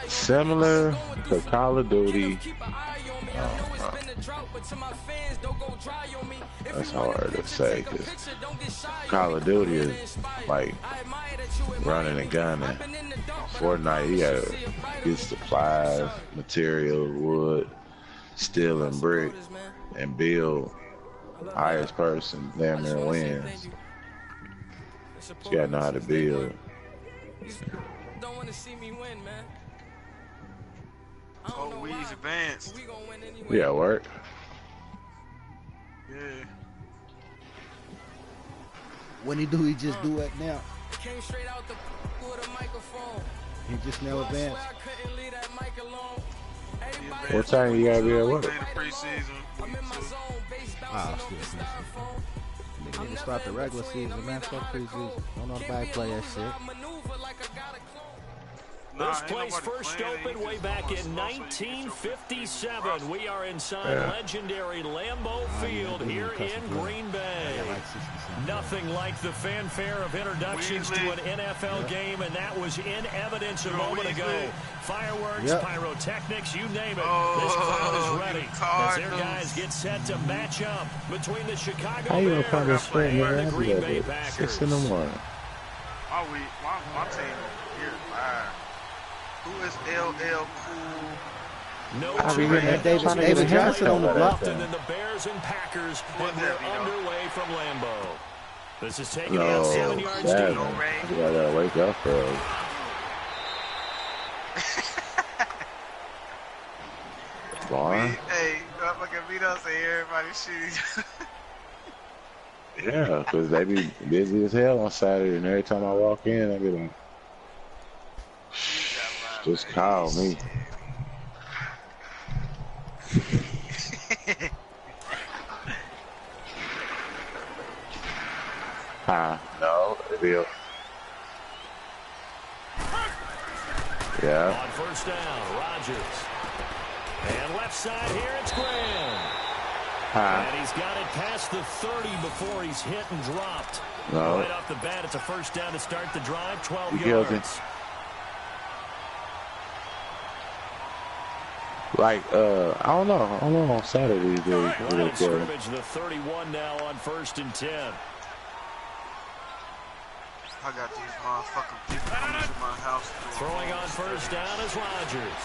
Similar to Call of Duty. That's hard to say because Call of Duty is like running and gunning. Fortnite, you gotta get supplies, material, wood, steel, and brick, and build. Highest person damn near wins. You gotta know how to build. Don't want to see me win, man. Oh, we's advanced. Yeah, work. Yeah. When he do, he just do it now. Came straight out the with a microphone. He just now advanced. What time you gotta be at work? Ah, still preseason. They need to start the regular season, man. Fuck preseason. Don't nobody play that shit. This place first opened way back in 1957. We are inside legendary Lambeau Field here in Green Bay. Nothing like the fanfare of introductions to an NFL game, and that was in evidence a moment ago. Fireworks, pyrotechnics, you name it. This crowd is ready as their guys get set to match up between the Chicago Bears and the Green Bay Packers. 6 in the morning. My team here live. Who is LL Cool? No David Johnson on the block. And then the Bears and Packers, and we're underway from Lambeau. This is taking No, out 7 yards deep. you gotta wake up early. Barn? Hey, motherfucking beat us and everybody shooting. Yeah, because they be busy as hell on Saturday, and every time I walk in, I be like, just call me. No, it'll. Yeah. On first down, Rodgers. And left side here, it's Graham. And he's got it past the 30 before he's hit and dropped. No. Right off the bat, it's a first down to start the drive, 12 yards. yards. Like, I don't know on Saturdays. Line of scrimmage, the 31 now on 1st and 10. I got these motherfucking people coming to my house. Throwing on first down is Rodgers.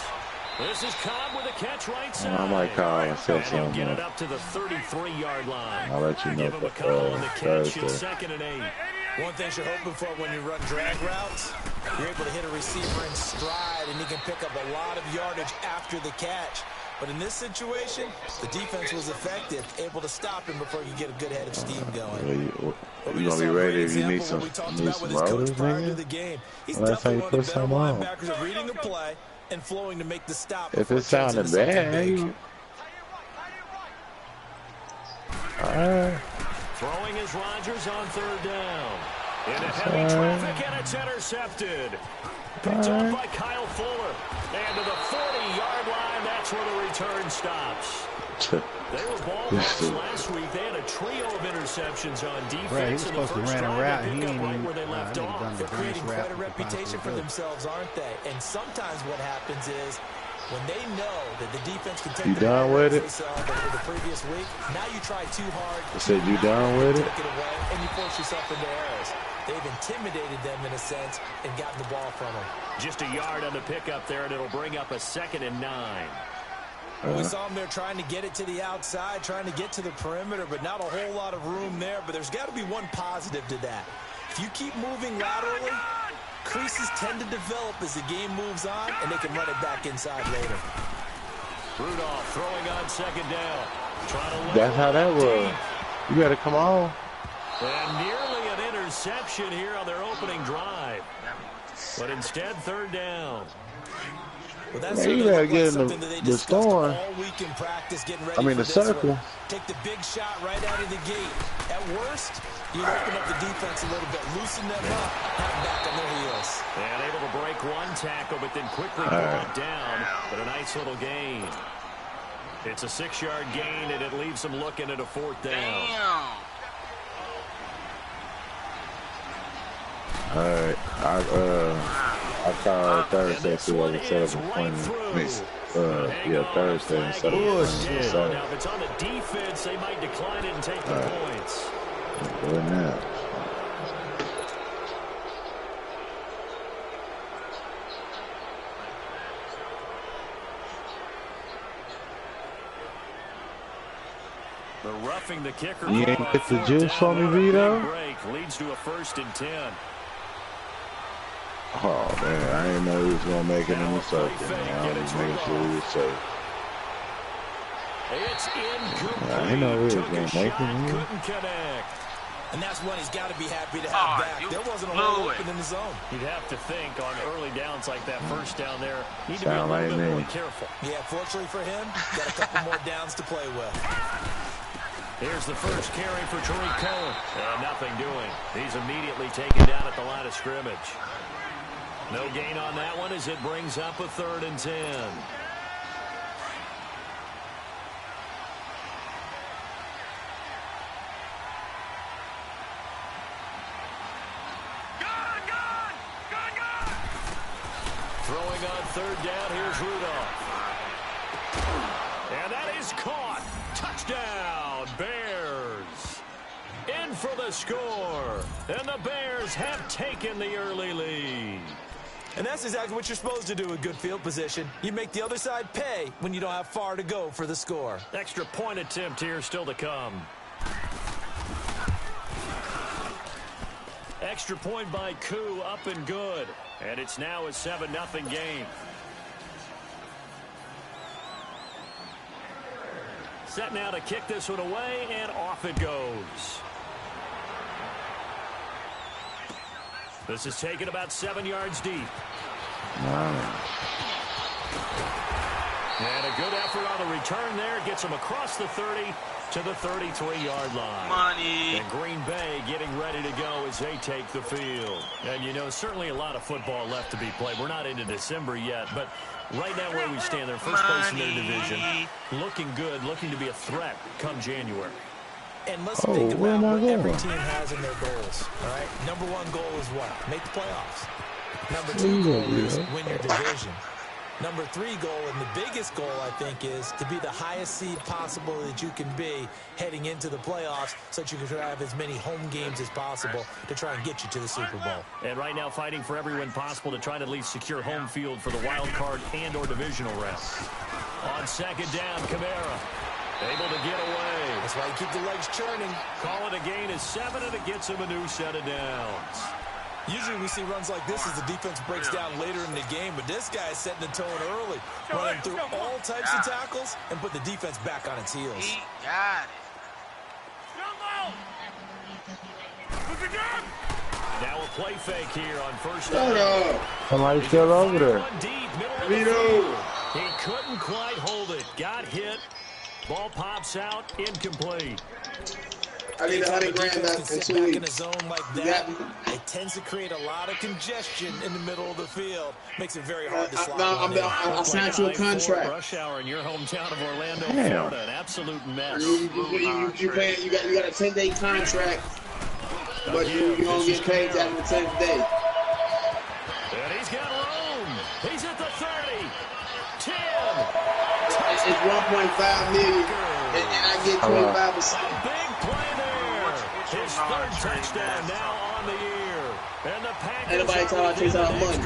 This is Cobb with a catch right side. I might call and say something. And he'll get it up to the 33-yard line. I'll let you know. Give him a call on the catch in Thursday. 2nd and 8. One thing you're hoping for when you run drag routes, you're able to hit a receiver in stride, and he can pick up a lot of yardage after the catch. But in this situation, the defense was effective, able to stop him before you get a good head of steam going. You gonna be ready if you need some rotors, nigga? Last time you put some on. Linebackers are reading the play and flowing to make the stop. If it sounded bad, Throwing is Rodgers on 3rd down. Into heavy traffic, and it's intercepted. Picked up by Kyle Fuller. And to the 40-yard line, that's where the return stops. They were ball hawks last week. They had a trio of interceptions on defense in the first drive. They picked up right where they left off. They're creating quite a reputation for themselves, aren't they? And sometimes what happens is when they know that the defense can take the done with it? The previous week, now you try too hard. I said you done with it? Take it away, and you force yourself into errors. They've intimidated them in a sense and gotten the ball from them. Just a yard on the pickup there, and it'll bring up a 2nd and 9. We saw them there trying to get it to the outside, trying to get to the perimeter, but not a whole lot of room there. But there's got to be one positive to that. If you keep moving laterally, creases tend to develop as the game moves on, and they can run it back inside later. Rudolph throwing on 2nd down. That's how that was. You got to come on. And nearly an interception here on their opening drive. But instead, 3rd down. Well, that's you gotta get in the storm. All week in practice, getting ready the circle. Take the big shot right out of the gate. At worst, you open up the defense a little bit, loosen them up, have them back on their heels. And able to break one tackle, but then quickly brought down. But a nice little gain. It's a 6-yard gain, and it leaves them looking at a 4th down. All right, I called Thursday to set up an appointment. Thursday instead of Bullshit. Now, if it's on the defense, they might decline it and take the points. Good now. The roughing the kicker. You ain't get the juice for me, Vito? Break leads to a 1st and 10. Oh man, I didn't know he was gonna make it in the circle. Man. I was making sure he was safe. It's incomplete. I didn't know he was gonna make it. Couldn't connect. And that's one he's got to be happy to have back. There wasn't a hole open in the zone. You'd have to think on early downs like that, first down there, need to be a little bit more careful. Yeah, fortunately for him, got a couple more downs to play with. Here's the first carry for Tariq Cohen. And nothing doing. He's immediately taken down at the line of scrimmage. No gain on that one as it brings up a 3rd and 10. Throwing on 3rd down, here's Rudolph. And that is caught. Touchdown, Bears. In for the score. And the Bears have taken the early lead. And that's exactly what you're supposed to do with good field position. You make the other side pay when you don't have far to go for the score. Extra point attempt here still to come. Extra point by Koo, up and good. And it's now a 7-0 game. Set now to kick this one away, and off it goes. This is taken about 7 yards deep. Wow. And a good effort on the return there. Gets him across the 30 to the 33-yard line. Money. And Green Bay getting ready to go as they take the field. And, you know, certainly a lot of football left to be played. We're not into December yet, but right now where we stand, they're first place in their division. Looking good, looking to be a threat come January. And let's think about what every team has in their goals. All right, number one goal is what? Make the playoffs. Number 2 goal is win your division. Number 3 goal, and the biggest goal, I think, is to be the highest seed possible that you can be heading into the playoffs so that you can have as many home games as possible to try and get you to the Super Bowl. And right now fighting for every win possible to try to at least secure home field for the wild card and or divisional round. On 2nd down, Kamara able to get away. That's why you keep the legs churning. Call it a gain of 7, and it gets him a new set of downs. Usually we see runs like this as the defense breaks down later in the game, but this guy is setting the tone early, running through all types of tackles and put the defense back on its heels. He got it. Now a play fake here on 1st down. Somebody's still over there. He couldn't quite hold it. Got hit. Ball pops out. Incomplete. I need $100 grand back in 2 weeks. In a zone like that, it tends to create a lot of congestion in the middle of the field. Makes it very hard to slide. I signed you a contract. Rush hour in your hometown of Orlando, Florida. An absolute mess. You got a 10-day contract, but you're going to get paid after the 10th day. And he's got room. He's at the 30. 10. It's $1.5 million, and I get 25%. Big play there. His 3rd touchdown now on the year. And the Packers Anybody talking about takes out money.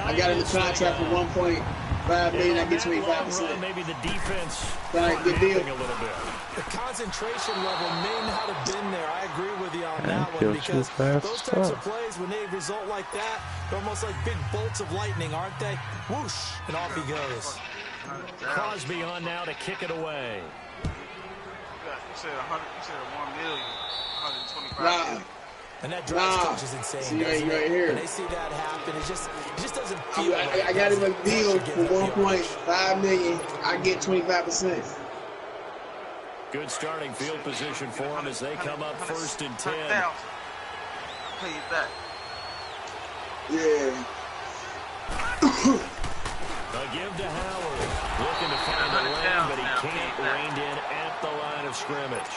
I got in the contract for $1.5 million. I get 25%. Maybe the defense good deal. a little bit. The concentration level may not have been there. I agree with you on that one because those types of plays, when they result like that, they're almost like big bolts of lightning, aren't they? Whoosh, and off he goes. Crosby on now to kick it away. You said 1 million, 125 million. And that drive coach is insane. See, right here. When they see that happen, it just doesn't feel right. I got him a deal for $1.5 million. I get 25%. Good starting field position for him as they come up 1st and 10. I'll pay you back. Yeah. A give to Howard. Looking to find the lane, but he can't. Reined in at the line of scrimmage.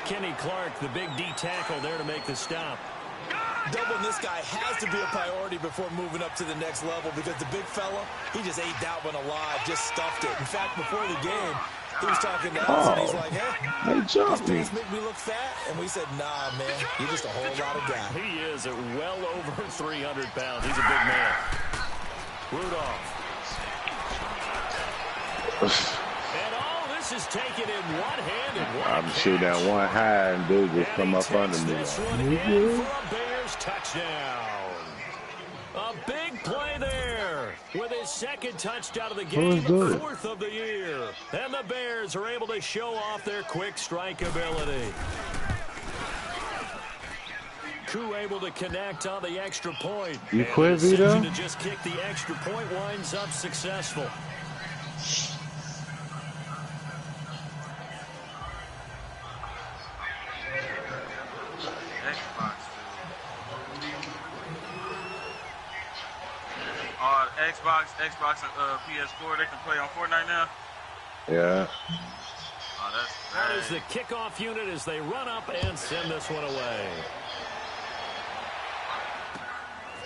Kenny Clark, the big D tackle there to make the stop. doubling this guy has to be a priority before moving up to the next level because the big fella, he just ate that one alive, just stuffed it. In fact, before the game, he was talking to us, and he's like, hey, these pants make me look fat. And we said, nah, man, you're just a whole lot of guy. He is at well over 300 pounds. He's a big man. Rudolph. And all this is taken in one-handed. I'm shooting that one high, and dude just come up under me. This one in for a Bears touchdown. A big play there with his second touchdown of the game, fourth of the year. And the Bears are able to show off their quick strike ability. Koo able to connect on the extra point. You quit, Vito? To just kick the extra point winds up successful. Xbox and PS4, they can play on Fortnite now? Yeah. Oh, that is the kickoff unit as they run up and send this one away.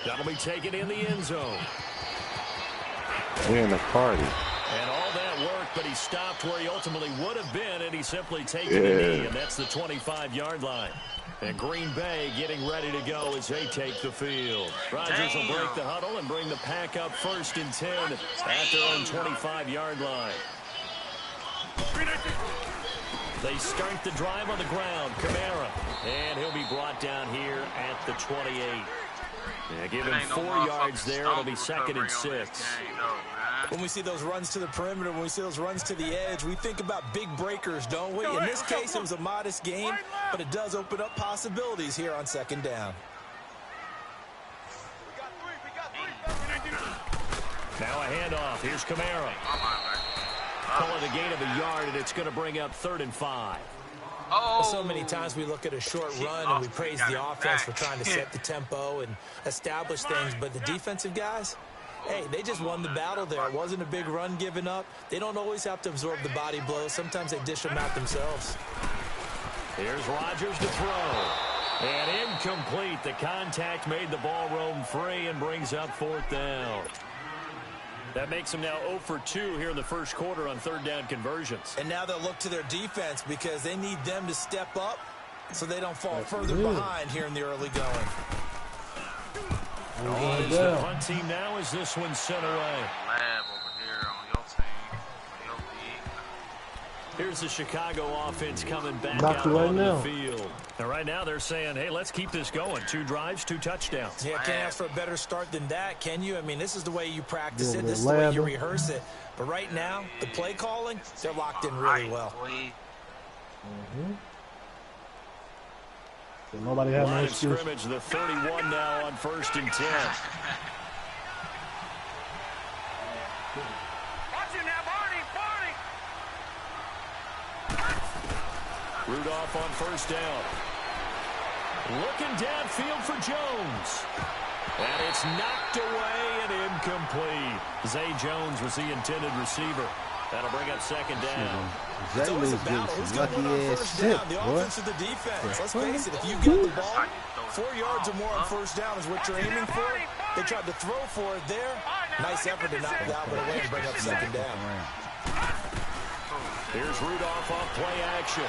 That'll be taken in the end zone. We're in the party. And all that work, but he stopped where he ultimately would have been, and he simply taken a knee, and that's the 25-yard line. And Green Bay getting ready to go as they take the field. Rodgers will break the huddle and bring the pack up 1st and 10 at their own 25-yard line. They start the drive on the ground. Kamara. And he'll be brought down here at the 28. Yeah, give him 4 yards there. It'll be 2nd and 6. When we see those runs to the perimeter, when we see those runs to the edge, we think about big breakers, don't we? In this case, it was a modest game, but it does open up possibilities here on 2nd down. Now a handoff. Here's Kamara. Call it a gain of a yard, and it's going to bring up 3rd and 5. Oh. So many times we look at a short run and we praise the offense for trying to set the tempo and establish things, but the defensive guys, hey, they just won the battle there. It wasn't a big run given up. They don't always have to absorb the body blows. Sometimes they dish them out themselves. Here's Rodgers to throw. And incomplete. The contact made the ball roam free and brings up 4th down. That makes them now 0 for 2 here in the first quarter on 3rd down conversions. And now they'll look to their defense because they need them to step up so they don't fall further behind here in the early going. On is the punt team now as this one's sent away. Lab over here on your team. Here's the Chicago offense coming back out on the field. And right now they're saying, hey, let's keep this going. 2 drives, 2 touchdowns. Yeah, can't ask for a better start than that, can you? I mean, this is the way you practice it. This is the way you rehearse it. But right now, the play calling, they're locked in really well. So nobody has no excuse. Scrimmage, the 31 now on 1st and 10. Rudolph on 1st down. Looking downfield for Jones. And it's knocked away and incomplete. Zay Jones was the intended receiver. That'll bring up 2nd down. It's always a battle. Who's going to win on 1st down? The offense or the defense? Let's face it, if you get the ball, 4 yards or more on 1st down is what you're aiming for. They tried to throw for it there. Nice effort to knock that one away and bring up 2nd down. Here's Rudolph off play action.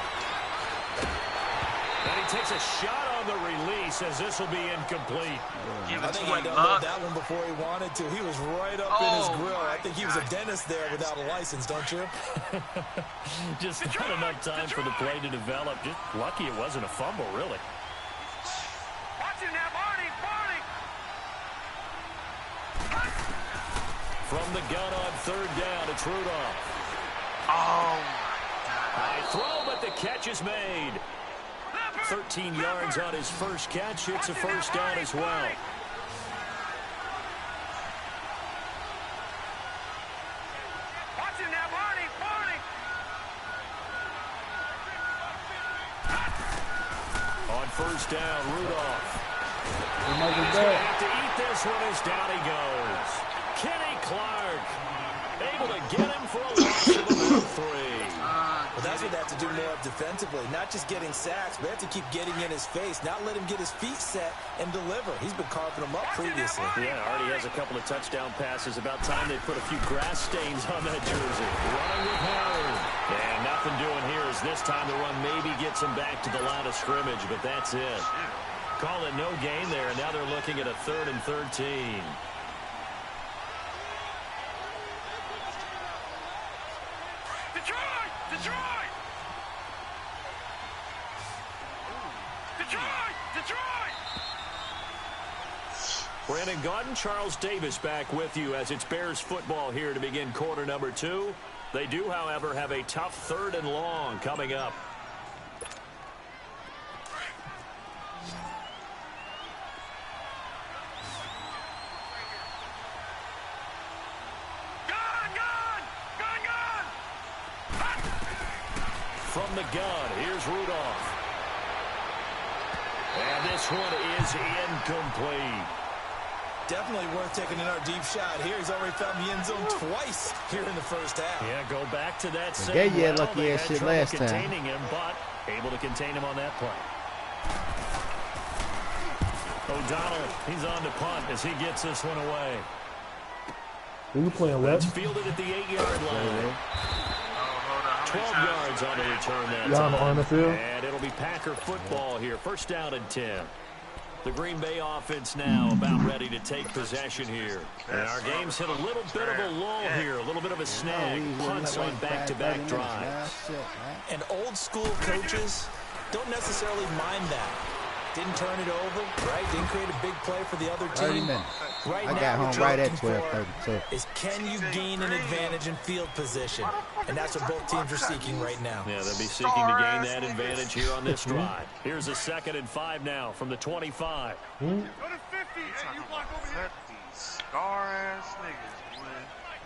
And he takes a shot on the release as this will be incomplete. I think he downloaded that one before he wanted to. He was right up in his grill. I think he was a dentist there without a license, don't you? Just not enough time for the play to develop. Just lucky it wasn't a fumble, really. From the gun on 3rd down, it's Rudolph. Oh, high throw, but the catch is made. 13 yards on his first catch. It's a 1st down as well. On 1st down, Rudolph. He's going to have to eat this one as down he goes. Kenny Clark able to get him for a loss of about 3. Well, that's what they have to do more of defensively. Not just getting sacks, but they have to keep getting in his face, not let him get his feet set and deliver. He's been carving them up previously. Yeah, already has a couple of touchdown passes. About time they put a few grass stains on that jersey. Running with Howard. And nothing doing here as this time the run maybe gets him back to the line of scrimmage, but that's it. Call it no gain there, and now they're looking at a 3rd and 13. Detroit! Brandon Gaudin, Charles Davis back with you as it's Bears football here to begin quarter number 2. They do, however, have a tough 3rd and long coming up. From the gun, here's Rudolph. And this one is incomplete. Definitely worth taking another deep shot here. He's already found the end zone twice here in the first half. Yeah, go back to that same gave you a well. lucky They ass had shit trouble last time. containing him, but able to contain him on that play. O'Donnell, he's on to punt as he gets this one away. Who you playing It's left? fielded at the 8-yard line. 12 yards on the return that Y'all on time. the field? And it'll be Packer football here. 1st down and 10. The Green Bay offense now about ready to take possession here. And our game's hit a little bit of a lull here, a little bit of a snag. Punts on back-to-back drives. And old school coaches don't necessarily mind that. Didn't turn it over, right? Didn't create a big play for the other 30 team. minutes. Right I now, got what home you're right at looking for 12:32. is can you gain an advantage in field position? And that's what both teams are seeking right now. Yeah, they'll be seeking to gain that advantage here on this drive. Here's a 2nd and 5 now from the 25. Go to 50, and you block over here. Star-ass niggas, man.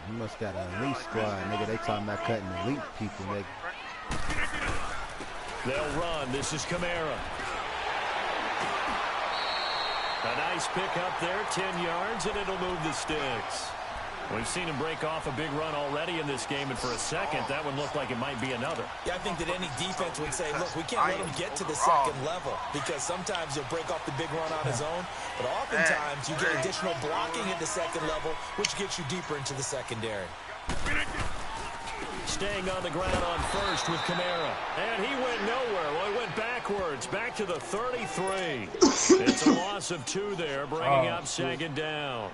You must got an elite squad, nigga. They talking about cutting elite people, nigga. They'll run. This is Kamara. A nice pick up there, 10 yards, and it'll move the sticks. We've seen him break off a big run already in this game, and for a second, that one looked like it might be another. Yeah, I think that any defense would say, look, we can't let him get to the second level because sometimes he'll break off the big run on his own, but oftentimes you get additional blocking at the second level, which gets you deeper into the secondary. Staying on the ground on 1st with Kamara. And he went nowhere. Well, he went backwards, back to the 33. It's a loss of 2 there, bringing up 2nd down.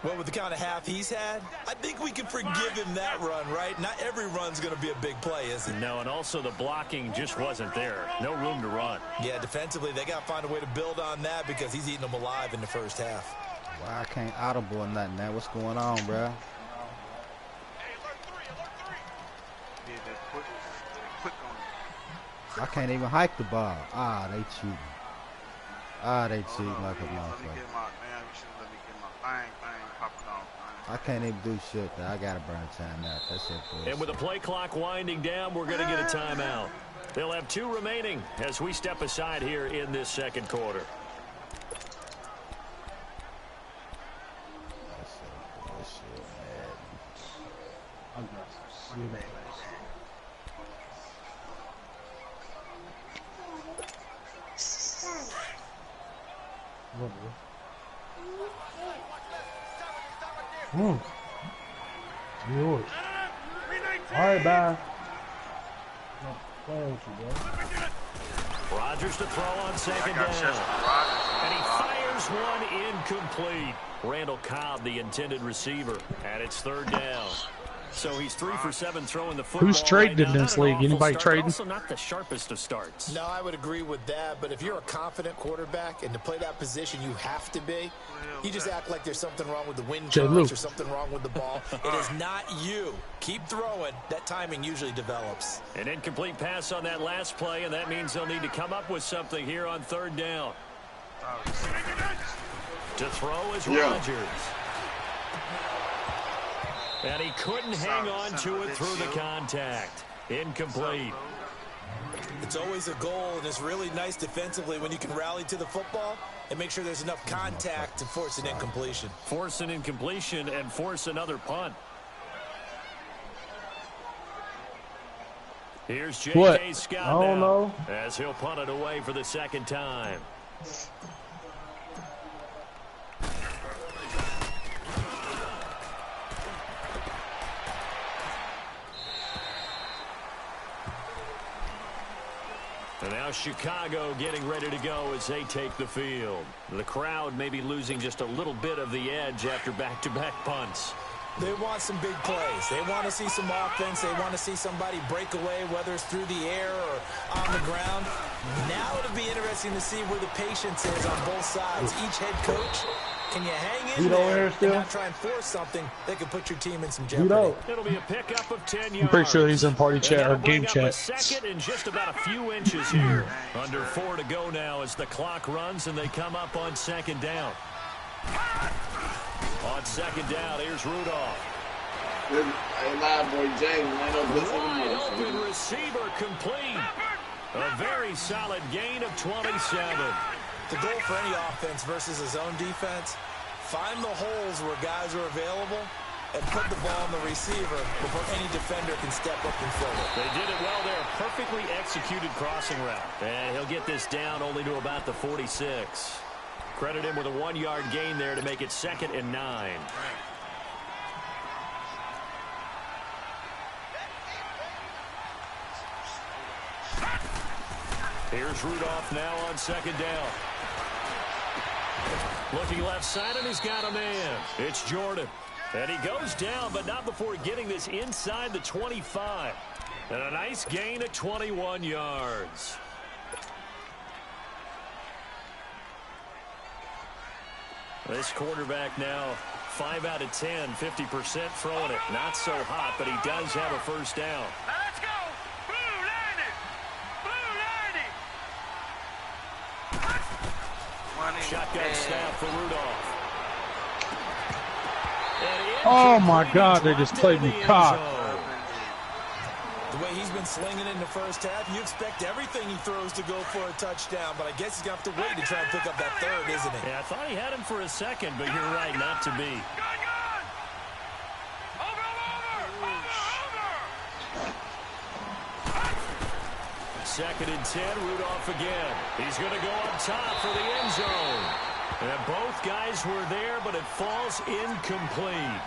Well, with the kind of half he's had, I think we can forgive him that run, right? Not every run's going to be a big play, is it? No, and also the blocking just wasn't there. No room to run. Yeah, defensively, they got to find a way to build on that because he's eating them alive in the first half. Why I can't audible or nothing, man? What's going on, bro? I can't even hike the ball. Ah, they cheating. Ah, they cheating like a motherfucker. I can't even do shit. Though. I gotta burn a timeout. That's it. And with the play clock winding down, we're going to get a timeout. They'll have 2 remaining as we step aside here in this 2nd quarter. Yours. All right, bye. Rodgers to throw on 2nd down. And he fires one incomplete. Randall Cobb, the intended receiver, and it's 3rd down. So he's 3 for 7 throwing the football. Who's trading in this league? Anybody trading? Also not the sharpest of starts. No, I would agree with that, but if you're a confident quarterback and to play that position you have to be, you just act like there's something wrong with the wind currents or something wrong with the ball. It is not you. Keep throwing. That timing usually develops. An incomplete pass on that last play, and that means they'll need to come up with something here on 3rd down. To throw is Rodgers. And he couldn't hang on to it through the contact. Incomplete. It's always a goal, and it's really nice defensively when you can rally to the football and make sure there's enough contact to force an incompletion. Force an incompletion and force another punt. Here's What? J.K. Scott I don't know. as he'll punt it away for the second time. And now Chicago getting ready to go as they take the field. The crowd may be losing just a little bit of the edge after back-to-back punts. They want some big plays. They want to see some offense. They want to see somebody break away, whether it's through the air or on the ground. Now it'll be interesting to see where the patience is on both sides. Each head coach, can you hang in there and not try and force something that could put your team in some jeopardy? It'll be a pickup of 10 yards. I'm pretty sure he's in party chat or game chat. Second and just about a few inches here. Under 4 to go now as the clock runs and they come up on second down. On second down, here's Rudolph. Wide open receiver complete. A very solid gain of 27. The goal for any offense versus a zone defense, find the holes where guys are available and put the ball on the receiver before any defender can step up and fill it. They did it well there. Perfectly executed crossing route. And he'll get this down only to about the 46. Credit him with a 1-yard gain there to make it 2nd and 9. Here's Rudolph now on second down. Looking left side, and he's got a man. It's Jordan. And he goes down, but not before getting this inside the 25. And a nice gain of 21 yards. This quarterback now 5 out of 10, 50% throwing it. Not so hot, but he does have a first down. Let's go! Blue Lightning! Shotgun snap for Rudolph. Oh my God, they just played me cock. The way he's been slinging it in the first half, you expect everything he throws to go for a touchdown, but I guess he's going to have to wait to try and pick up that third, isn't he? Yeah, I thought he had him for a second, but you're right, not to be. Second and 10, Rudolph again. He's going to go up top for the end zone. And both guys were there, but it falls incomplete.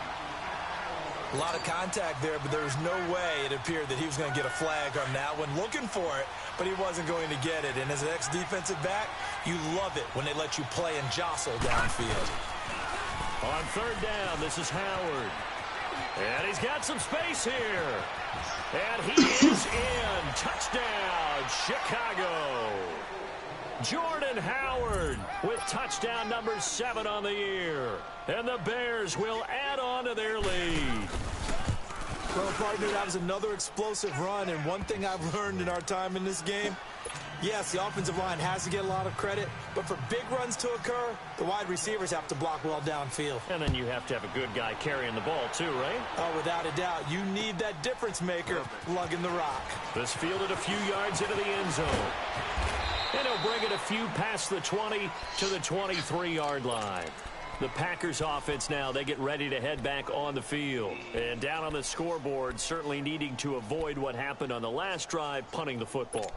A lot of contact there, but there was no way it appeared that he was going to get a flag on that one. Looking for it, but he wasn't going to get it. And as an ex-defensive back, you love it when they let you play and jostle downfield. On third down, this is Howard. And he's got some space here. And he is in. Touchdown, Chicago. Jordan Howard with touchdown number 7 on the year. And the Bears will add on to their lead. Well, partner, that was another explosive run. And one thing I've learned in our time in this game, yes, the offensive line has to get a lot of credit, but for big runs to occur, the wide receivers have to block well downfield. And then you have to have a good guy carrying the ball too, right? Oh, without a doubt. You need that difference maker lugging the rock. This fielded a few yards into the end zone. And he'll bring it a few past the 20 to the 23-yard line. The Packers offense now, they get ready to head back on the field. And down on the scoreboard, certainly needing to avoid what happened on the last drive, punting the football.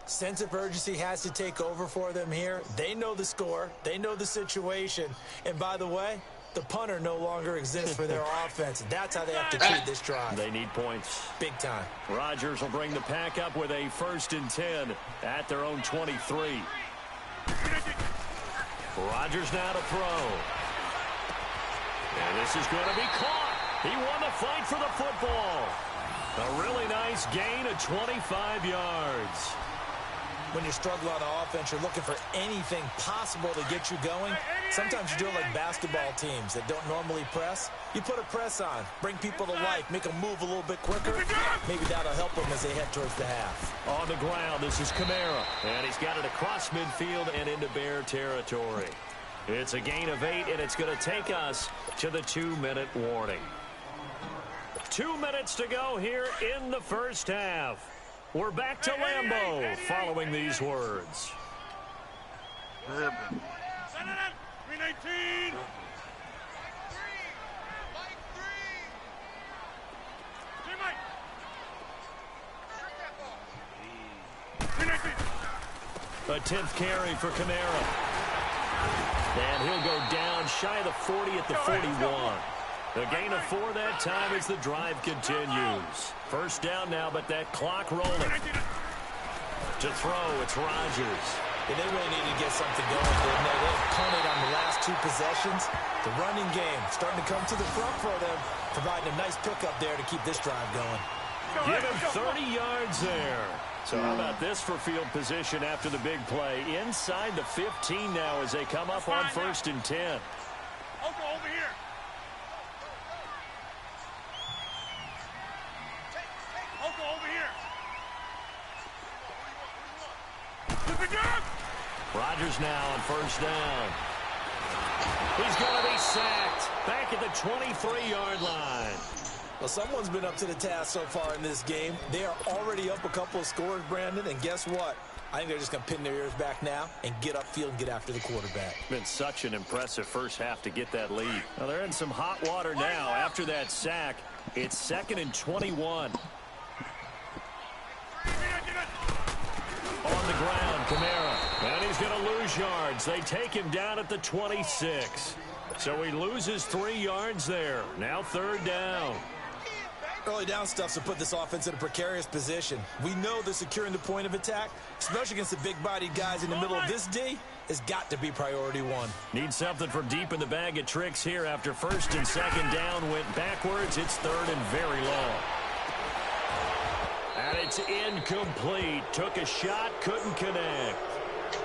Sense of urgency has to take over for them here. They know the score. They know the situation. And by the way, the punter no longer exists for their offense. That's how they have to treat this drive. They need points. Big time. Rodgers will bring the pack up with a 1st and 10 at their own 23. Rodgers now to throw. And this is going to be caught. He won the fight for the football. A really nice gain of 25 yards. When you struggle on offense, you're looking for anything possible to get you going. Sometimes you do it like basketball teams that don't normally press. You put a press on, bring people to life, make them move a little bit quicker. Maybe that'll help them as they head towards the half. On the ground, this is Kamara. And he's got it across midfield and into Bear territory. It's a gain of 8, and it's going to take us to the 2-minute warning. 2 minutes to go here in the first half. We're back to Lambeau following these words. 319. A 10th carry for Kamara. And he'll go down shy of the 40 at the 41. A gain of 4 that time as the drive continues. First down now, but that clock rolling. To throw, it's Rodgers. And they really needed to get something going, didn't they? They've punted on the last 2 possessions. The running game starting to come to the front for them, providing a nice pickup there to keep this drive going. Give him 30 yards there. So how about this for field position after the big play? Inside the 15 now as they come up on 1st and 10. Oko, over here. Oko, over here. Rodgers now on 1st down. He's going to be sacked back at the 23-yard line. Well, someone's been up to the task so far in this game. They are already up a couple of scores, Brandon, and guess what? I think they're just going to pin their ears back now and get upfield and get after the quarterback. Been such an impressive first half to get that lead. Now they're in some hot water now after that sack. It's 2nd and 21. On the ground, Kamara. And he's going to lose yards. They take him down at the 26. So he loses 3 yards there. Now 3rd down. Early down stuff to put this offense in a precarious position. We know they're securing the point of attack, especially against the big-bodied guys in the middle of this D, has got to be priority 1. Need something from deep in the bag of tricks here after 1st and 2nd down went backwards. It's 3rd and very long. And it's incomplete. Took a shot, couldn't connect.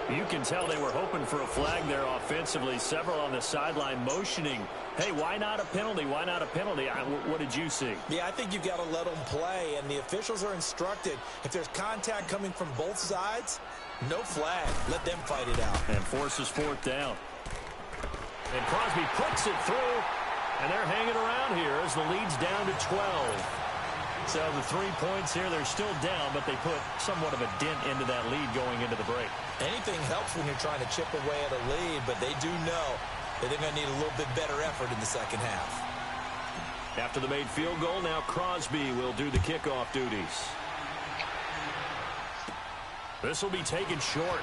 You can tell they were hoping for a flag there offensively. Several on the sideline motioning, hey, why not a penalty? Why not a penalty? What did you see? Yeah, I think you've got to let them play, and the officials are instructed. If there's contact coming from both sides, no flag. Let them fight it out. And forces 4th down. And Crosby puts it through, and they're hanging around here as the lead's down to 12. So the 3 points here, they're still down, but they put somewhat of a dent into that lead going into the break. Anything helps when you're trying to chip away at a lead, but they do know that they're going to need a little bit better effort in the second half. After the made field goal, now Crosby will do the kickoff duties. This will be taken short.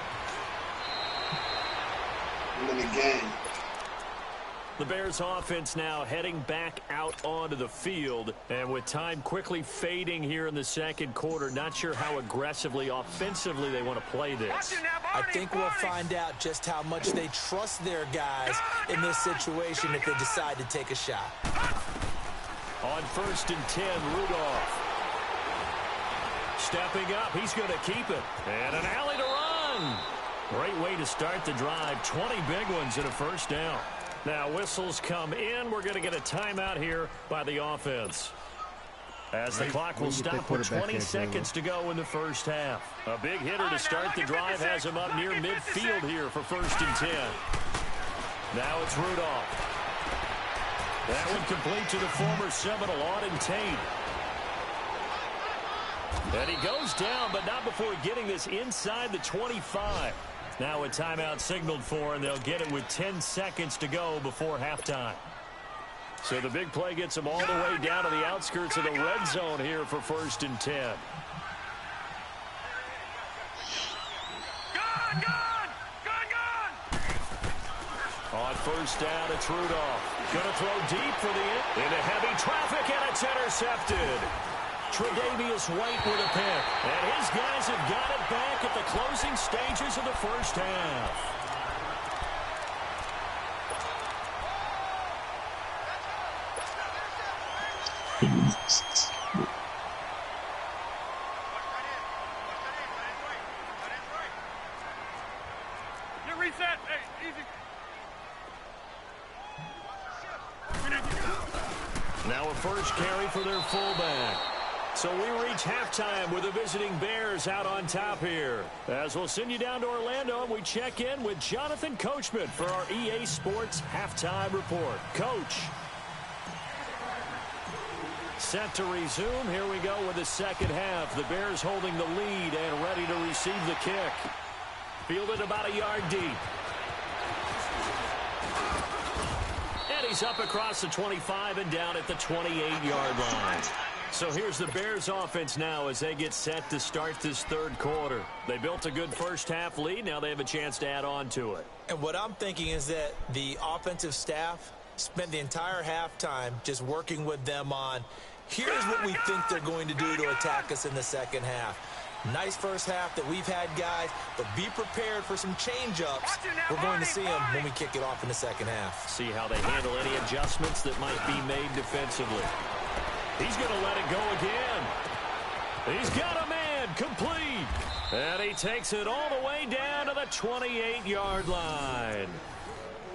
In the game. The Bears offense now heading back out onto the field. And with time quickly fading here in the 2nd quarter, not sure how aggressively, offensively they want to play this. I think we'll find out just how much they trust their guys in this situation if they decide to take a shot. On 1st and 10, Rudolph. Stepping up, he's going to keep it. And an alley to run. Great way to start the drive. 20 big ones in a 1st down. Now whistles come in. We're going to get a timeout here by the offense. As the clock will stop with 20 seconds to go in the 1st half. A big hitter to start the drive has him up near midfield here for 1st and 10. Now it's Rudolph. That one complete to the former Seminole, Auden Tate. And he goes down, but not before getting this inside the 25. Now a timeout signaled for, and they'll get it with 10 seconds to go before halftime. So the big play gets them all the way down to the outskirts of the red zone here for 1st and 10. On 1st down, it's Rudolph. Going to throw deep for the into heavy traffic, and it's intercepted. Tre'Davious White with a pick. And his guys have got it back at the closing stages of the 1st half. You reset. Hey, easy. Now a 1st carry for their fullback. So we reach halftime with the visiting Bears out on top here. As we'll send you down to Orlando, and we check in with Jonathan Coachman for our EA Sports Halftime Report. Coach. Set to resume. Here we go with the 2nd half. The Bears holding the lead and ready to receive the kick. Fielded about a yard deep. And he's up across the 25 and down at the 28-yard line. So here's the Bears offense now as they get set to start this third quarter. They built a good first half lead. Now they have a chance to add on to it. And what I'm thinking is that the offensive staff spent the entire halftime just working with them on, here's what we think they're going to do to attack us in the second half. Nice first half that we've had, guys, but be prepared for some change-ups. We're going to see them when we kick it off in the second half. See how they handle any adjustments that might be made defensively. He's going to let it go again. He's got a man complete. And he takes it all the way down to the 28-yard line.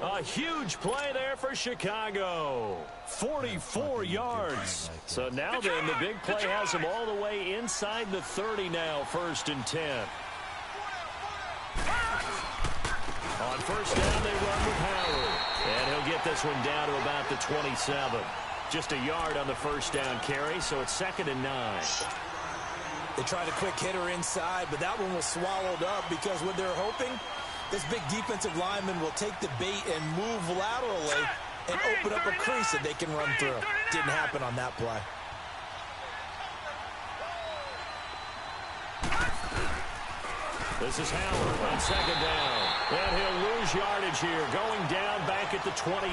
A huge play there for Chicago. 44 yards. So now then, the big play has him all the way inside the 30 now, 1st and 10. On first down, they run with Howard. And he'll get this one down to about the 27. Just a yard on the first down carry, so it's 2nd and 9. They tried a quick hitter inside, but that one was swallowed up because what they're hoping, this big defensive lineman will take the bait and move laterally and open up a crease that they can run through. Didn't happen on that play. This is Howard on 2nd down. And he'll lose yardage here, going down back at the 28.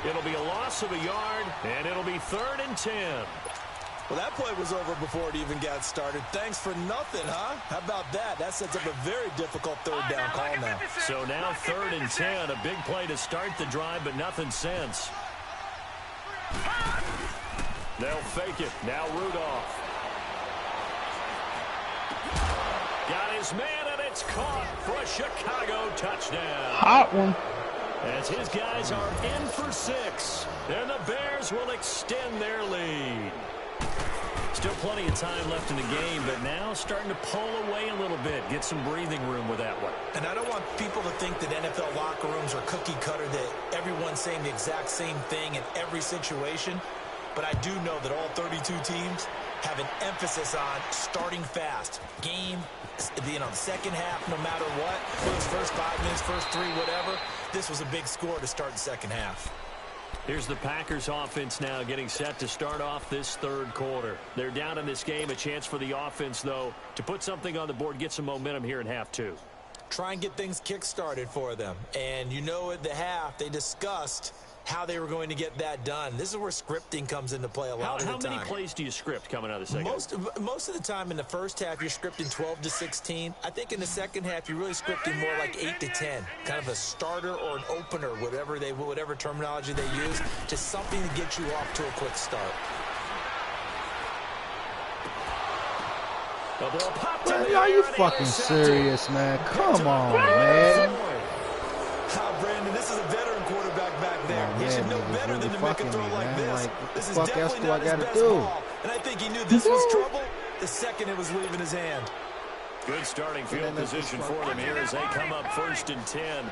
It'll be a loss of a yard, and it'll be 3rd and 10. Well, that play was over before it even got started. Thanks for nothing, huh? How about that? That sets up a very difficult third down call now. So now 3rd and 10, a big play to start the drive, but nothing since. They'll fake it. Now Rudolph. Got his man, and it's caught for a Chicago touchdown. Hot one. As his guys are in for 6, and the Bears will extend their lead. Still plenty of time left in the game, but now starting to pull away a little bit, get some breathing room with that one. And I don't want people to think that NFL locker rooms are cookie cutter, that everyone's saying the exact same thing in every situation. But I do know that all 32 teams have an emphasis on starting fast. Game, the second half, no matter what, those first 5 minutes, first 3, whatever, this was a big score to start the second half. Here's the Packers offense now getting set to start off this third quarter. They're down in this game. A chance for the offense, though, to put something on the board, get some momentum here in half 2. Try and get things kick-started for them. And you know at the half, they discussed how they were going to get that done. This is where scripting comes into play a lot of the time. How many plays do you script coming out of the second? Most of the time in the first half, you're scripting 12 to 16. I think in the second half, you're really scripting more like 8 to 10. Kind of a starter or an opener, whatever terminology they use, just something to get you off to a quick start. Man, are you fucking serious, man? Come on, man. Brandon, this is a veteran quarterback back there. He should know better than to make a throw like this. Like, this is fuck else definitely do not I his gotta best do? ball. And I think he knew this was trouble the second it was leaving his hand. Good starting field position for them here as they come up 1st and 10.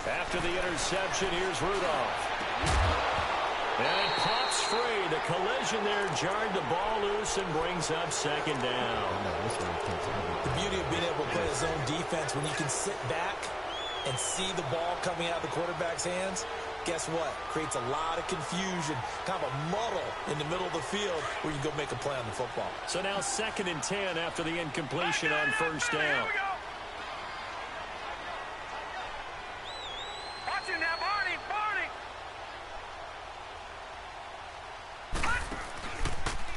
After the interception, here's Rudolph. And it pops free. The collision there jarred the ball loose and brings up 2nd down. The beauty of being able to play a zone defense, when you can sit back and see the ball coming out of the quarterback's hands, guess what? Creates a lot of confusion, kind of a muddle in the middle of the field where you can go make a play on the football. So now 2nd and 10 after the incompletion on 1st down.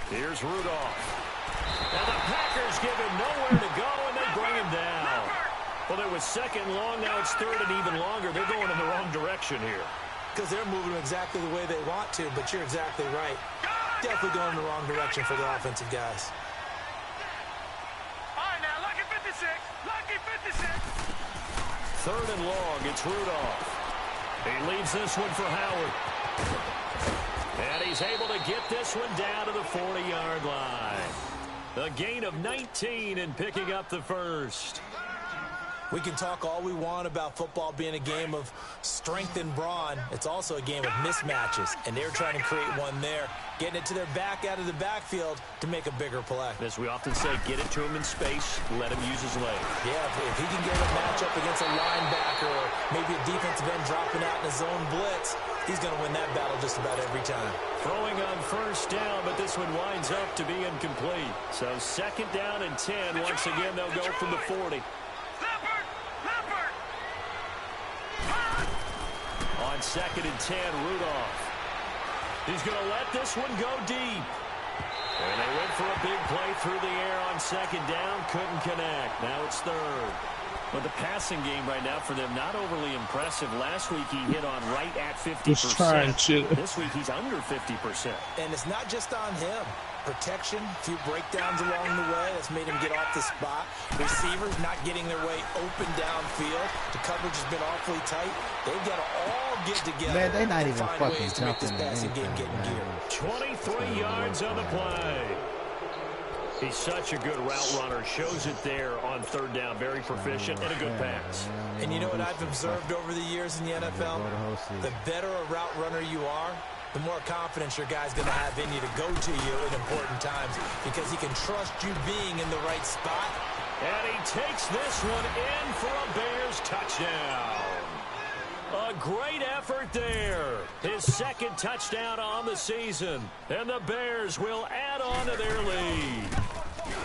Here's Rudolph. And the Packers give him nowhere to go, and they bring him down. Well, it was 2nd long, now it's 3rd and even longer. They're going in the wrong direction here. Because they're moving exactly the way they want to, but you're exactly right. Definitely going in the wrong direction for the offensive guys. All right, now, lucky 56. Lucky 56. 3rd and long, it's Rudolph. He leaves this one for Howard. And he's able to get this one down to the 40-yard line. A gain of 19 and picking up the first. We can talk all we want about football being a game of strength and brawn. It's also a game of mismatches, and they're trying to create one there, getting it to their back out of the backfield to make a bigger play. As we often say, get it to him in space, let him use his legs. Yeah, if he can get a matchup against a linebacker or maybe a defensive end dropping out in a zone blitz, he's going to win that battle just about every time. Throwing on first down, but this one winds up to be incomplete. So 2nd down and 10. Once again, they'll go from the 40. On 2nd and 10, Rudolph. He's going to let this one go deep. And they went for a big play through the air on 2nd down. Couldn't connect. Now it's 3rd. But the passing game right now for them, not overly impressive. Last week he hit on right at 50%. This week he's under 50%. And it's not just on him. Protection, a few breakdowns along the way. That's made him get off the spot. Receivers not getting their way open downfield. The coverage has been awfully tight. They've got to all get together. Man, they're not even find fucking ways to make this jumping passing game get in gear. 23 yards on the play. He's such a good route runner. Shows it there on 3rd down. Very proficient and a good pass. And you know what I've observed over the years in the NFL? The better a route runner you are, the more confidence your guy's going to have in you to go to you in important times because he can trust you being in the right spot. And he takes this one in for a Bears touchdown. A great effort there. His 2nd touchdown on the season. And the Bears will add on to their lead.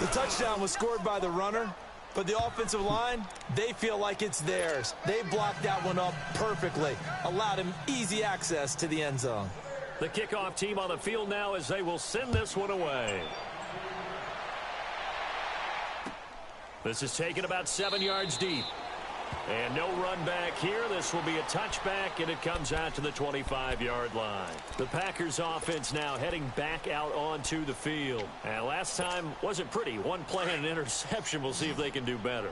The touchdown was scored by the runner, but the offensive line, they feel like it's theirs. They blocked that one up perfectly, allowed him easy access to the end zone. The kickoff team on the field now as they will send this one away. This is taken about 7 yards deep. And no run back here. This will be a touchback, and it comes out to the 25-yard line. The Packers offense now heading back out onto the field. And last time wasn't pretty. One play and an interception. We'll see if they can do better.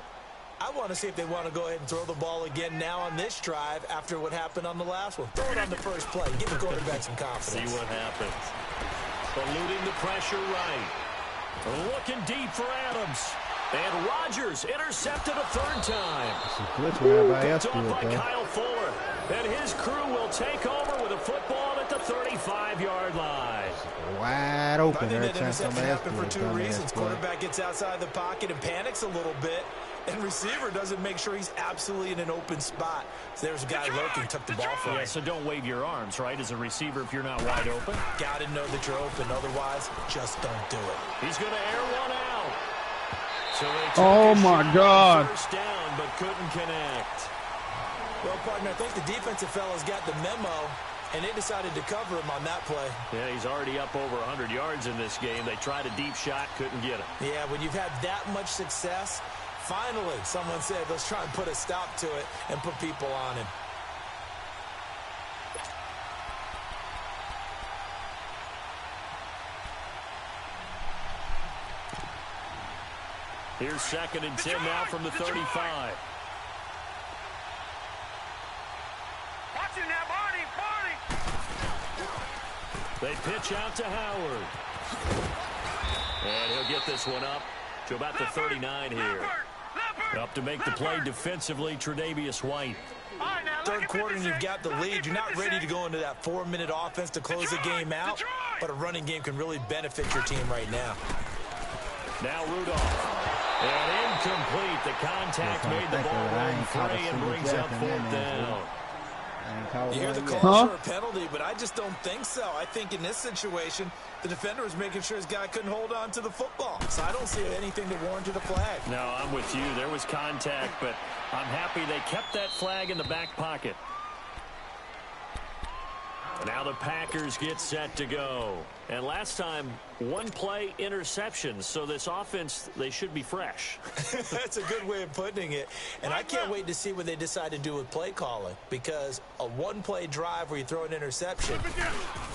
I want to see if they want to go ahead and throw the ball again now on this drive after what happened on the last one. Throw it on the first play. Give the quarterback some confidence. See what happens. Eluding the pressure right. Looking deep for Adams. And Rodgers intercepted a 3rd time. Picked off by Kyle Fuller. And his crew will take over with a football at the 35-yard line. Wide open. I think that interception happened for 2 reasons. Quarterback gets outside the pocket and panics a little bit. And receiver doesn't make sure he's absolutely in an open spot. So there's a guy lurking, took the ball from him. Yeah, so don't wave your arms, right, as a receiver if you're not wide open. Got to know that you're open. Otherwise, just don't do it. He's going to air one out. So oh, my God. First down, but couldn't connect. Well, partner, I think the defensive fellas got the memo, and they decided to cover him on that play. Yeah, he's already up over 100 yards in this game. They tried a deep shot, couldn't get it. Yeah, when you've had that much success, finally, someone said, let's try and put a stop to it and put people on him. Here's 2nd and 10 now from the 35. Watch it now, Barney! They pitch out to Howard. And he'll get this one up to about the 39 here. Up to make the play defensively, Tre'Davious White. 3rd quarter and you've got the lead. You're not ready to go into that 4-minute offense to close the game out, but a running game can really benefit your team right now. Now Rudolph. And incomplete. The contact made the ball run free and brings up 4th down. You hear the call for a penalty, but I just don't think so. I think in this situation, the defender was making sure his guy couldn't hold on to the football. So I don't see anything that warranted a flag. No, I'm with you. There was contact, but I'm happy they kept that flag in the back pocket. Now the Packers get set to go. And last time, 1 play interception. So this offense, they should be fresh. That's a good way of putting it. And I can't wait to see what they decide to do with play calling. Because a 1-play drive where you throw an interception,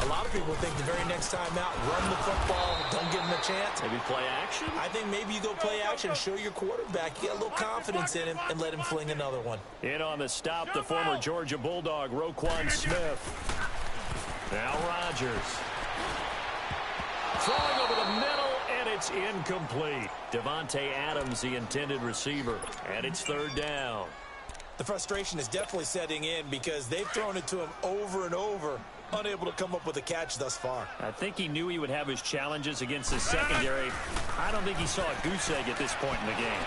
a lot of people think the very next time out, run the football, don't give them a chance. Maybe play action? I think maybe you go play action, show your quarterback, you get a little confidence in him, and let him fling another one. In on the stop, the former Georgia Bulldog, Roquan Smith. Now Rodgers. Throwing over the middle, and it's incomplete. Devontae Adams, the intended receiver, and it's third down. The frustration is definitely setting in because they've thrown it to him over and over, unable to come up with a catch thus far. I think he knew he would have his challenges against the secondary. I don't think he saw a goose egg at this point in the game.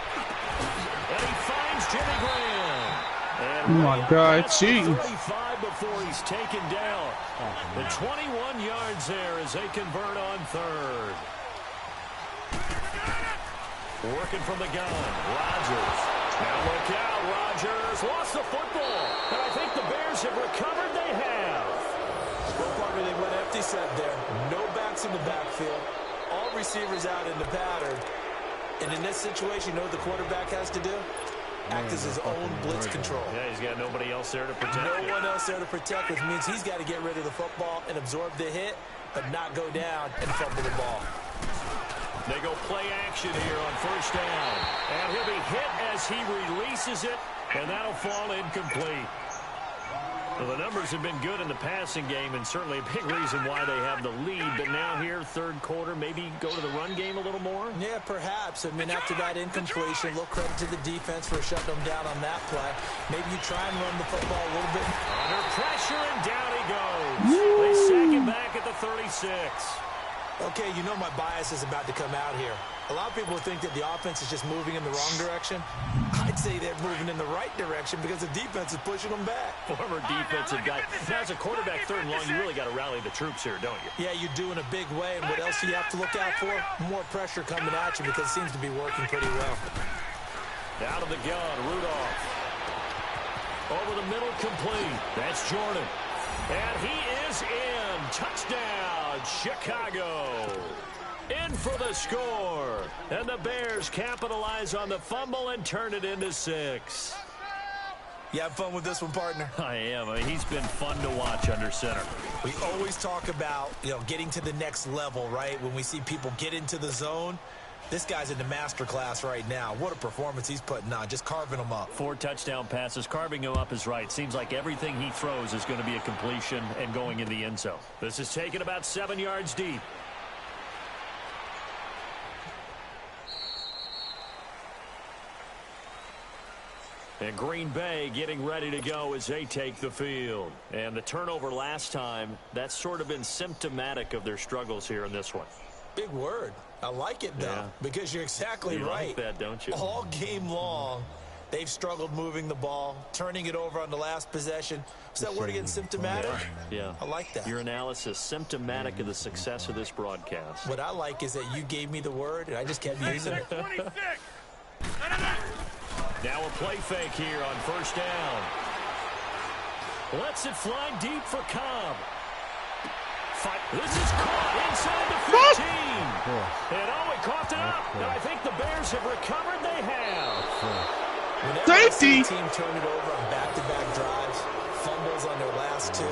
And he finds Jimmy Graham. And Oh my God, cheating. 35 before he's taken down. The 21 yards there as they convert on third. Working from the gun, Rodgers. Now look out, Rodgers lost the football. And I think the Bears have recovered. They have. Well, partner, they went empty set there. No backs in the backfield. All receivers out in the pattern. And in this situation, you know what the quarterback has to do? Act as his own blitz control. Yeah, he's got nobody else there to protect him. No one else there to protect, which means he's got to get rid of the football and absorb the hit, but not go down and fumble the ball. They go play action here on first down. And he'll be hit as he releases it, and that'll fall incomplete. Well, the numbers have been good in the passing game, and certainly a big reason why they have the lead. But now here, third quarter, maybe go to the run game a little more? Yeah, perhaps. I mean, after that incompletion, a little credit to the defense for shutting them down on that play. Maybe you try and run the football a little bit. Under pressure, and down he goes. They sack him back at the 36. Okay, you know my bias is about to come out here. A lot of people think that the offense is just moving in the wrong direction. I'd say they're moving in the right direction because the defense is pushing them back. Former defensive guy. Now, as a quarterback third and long, you really got to rally the troops here, don't you? Yeah, you do in a big way. And what else do you have to look out for? More pressure coming at you because it seems to be working pretty well. Out of the gun, Rudolph. Over the middle, complete. That's Jordan. And he is in. Touchdown, Chicago. In for the score. And the Bears capitalize on the fumble and turn it into 6. You have fun with this one, partner? I am. He's been fun to watch under center. We always talk about, getting to the next level, right? When we see people get into the zone. This guy's in the master class right now. What a performance he's putting on, just carving them up. 4 touchdown passes. Carving him up is right. Seems like everything he throws is going to be a completion and going in the end zone. This is taken about 7 yards deep. And Green Bay getting ready to go as they take the field. And the turnover last time, that's sort of been symptomatic of their struggles here in this one. Big word. I like it, though, because you're exactly right. You like that, don't you? All game long, they've struggled moving the ball, turning it over on the last possession. Is that word again, symptomatic? Yeah. I like that. Your analysis, symptomatic of the success of this broadcast. What I like is that you gave me the word, and I just kept using it. 26. Now a play fake here on first down. Lets it fly deep for Cobb. This is caught inside the 15. And he coughed it up. And I think the Bears have recovered. They have. Whenever I see a team turn it over on back-to-back drives, fumbles on their last 2,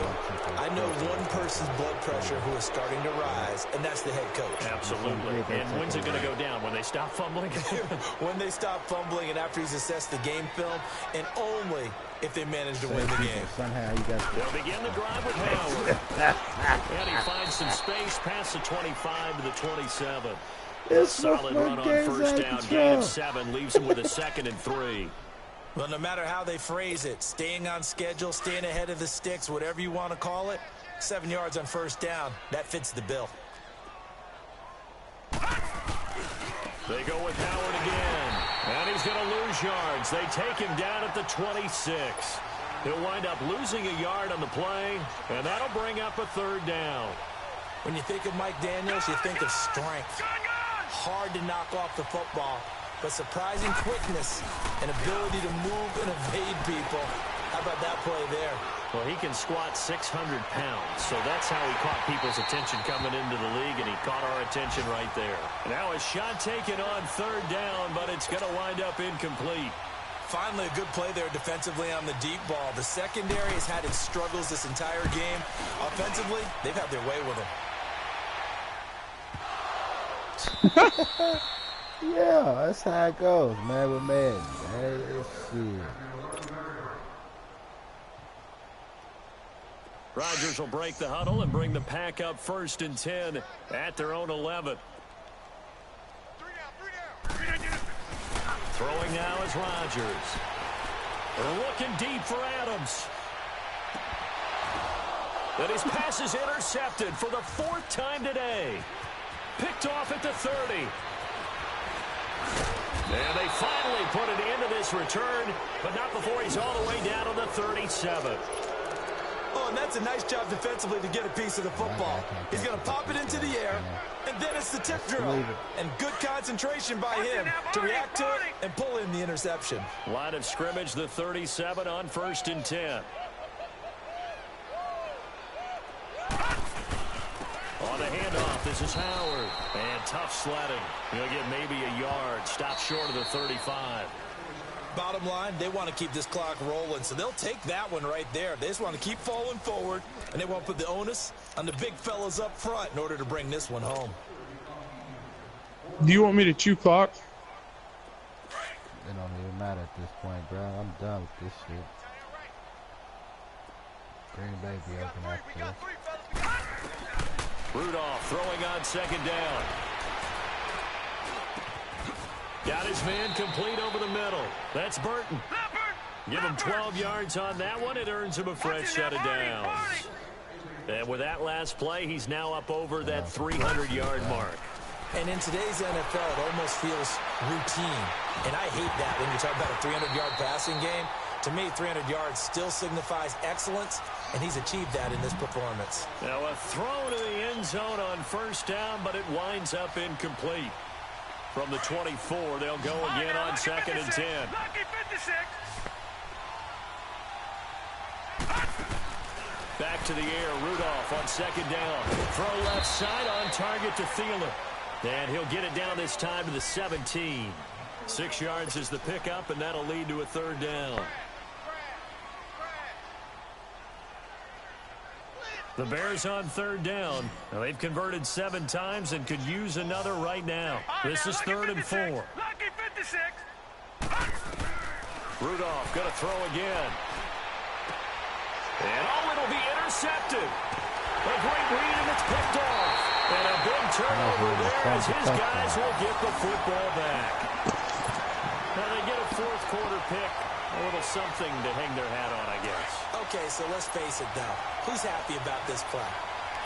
I know one person's blood pressure who is starting to rise, and that's the head coach. Absolutely. And when's it going to go down? When they stop fumbling? When they stop fumbling and after he's assessed the game film, and only if they manage to win the game. They'll begin the drive with Howard. And he finds some space past the 25 to the 27. Solid run on first down. Gain of 7 leaves him with a 2nd and 3. Well, no matter how they phrase it, staying on schedule, staying ahead of the sticks, whatever you want to call it, 7 yards on first down, that fits the bill. They go with Howard again. And he's going to lose yards. They take him down at the 26. He'll wind up losing a yard on the play, and that'll bring up a 3rd down. When you think of Mike Daniels, you think of strength. Hard to knock off the football, but surprising quickness and ability to move and evade people. How about that play there? Well, he can squat 600 pounds, so that's how he caught people's attention coming into the league, and he caught our attention right there. Now a shot taken on 3rd down, but it's going to wind up incomplete. Finally, a good play there defensively on the deep ball. The secondary has had its struggles this entire game. Offensively, they've had their way with them. Yeah, that's how it goes, man. We're mad. Shit. Rodgers will break the huddle and bring the pack up 1st and 10 at their own 11. Throwing now is Rodgers. Looking deep for Adams. And his pass is intercepted for the 4th time today. Picked off at the 30. And they finally put an end to this return, but not before he's all the way down on the 37. Oh, and that's a nice job defensively to get a piece of the football. He's going to pop it into the air, and then it's the tip drill. And good concentration by him to react to it and pull in the interception. Line of scrimmage, the 37 on 1st and 10. On the handoff, this is Howard. And tough sledding. He'll get maybe a yard. Stop short of the 35. Bottom line, they want to keep this clock rolling, so they'll take that one right there. They just want to keep falling forward, and they want to put the onus on the big fellas up front in order to bring this one home. Do you want me to chew clock? It don't even matter at this point, bro. I'm done with this shit. Green Bay be open after this. Rudolph throwing on 2nd down. Got his man complete over the middle. That's Burton. Give him 12 yards on that one. It earns him a fresh set of downs. And with that last play, he's now up over that 300-yard mark. And in today's NFL, it almost feels routine. And I hate that when you talk about a 300-yard passing game. To me, 300 yards still signifies excellence, and he's achieved that in this performance. Now a throw to the end zone on 1st down, but it winds up incomplete. From the 24, they'll go again on 2nd and 10. Back to the air, Rudolph on 2nd down. Throw left side on target to Thielen. And he'll get it down this time to the 17. 6 yards is the pickup, and that'll lead to a 3rd down. The Bears on 3rd down. Now they've converted 7 times and could use another right now. This is 3rd and 4. Rudolph going to throw again. And it'll be intercepted. A great read, and it's picked off. And a big turnover there as his guys will get the football back. Now they get a 4th quarter pick. A little something to hang their hat on, I guess. Okay, so let's face it, though. Who's happy about this play?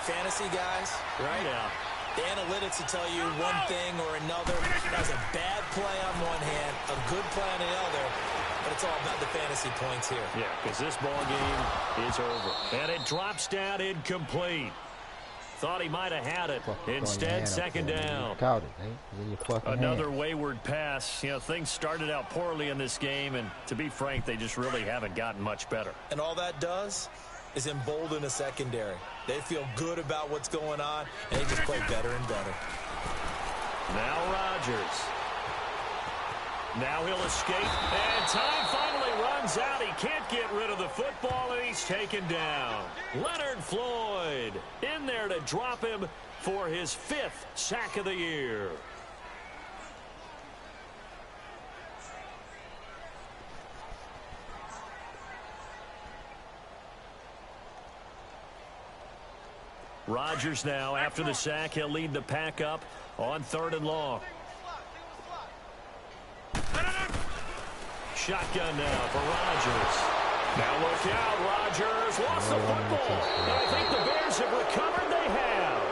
Fantasy guys, right? Yeah. The analytics will tell you one thing or another. That's a bad play on one hand, a good play on the other, but it's all about the fantasy points here. Yeah, because this ball game is over. And it drops down incomplete. Thought he might have had it. Instead, 2nd down. Another wayward pass. You know, things started out poorly in this game, and to be frank, they just really haven't gotten much better. And all that does is embolden a secondary. They feel good about what's going on, and they just play better and better. Now Rodgers. Now he'll escape, and time finally runs out. He can't get rid of the football, and he's taken down. Leonard Floyd in there to drop him for his 5th sack of the year. Rodgers now, after the sack, he'll lead the pack up on 3rd and long. Shotgun now for Rodgers. Now look out, Rodgers lost the football. And I think the Bears have recovered. They have.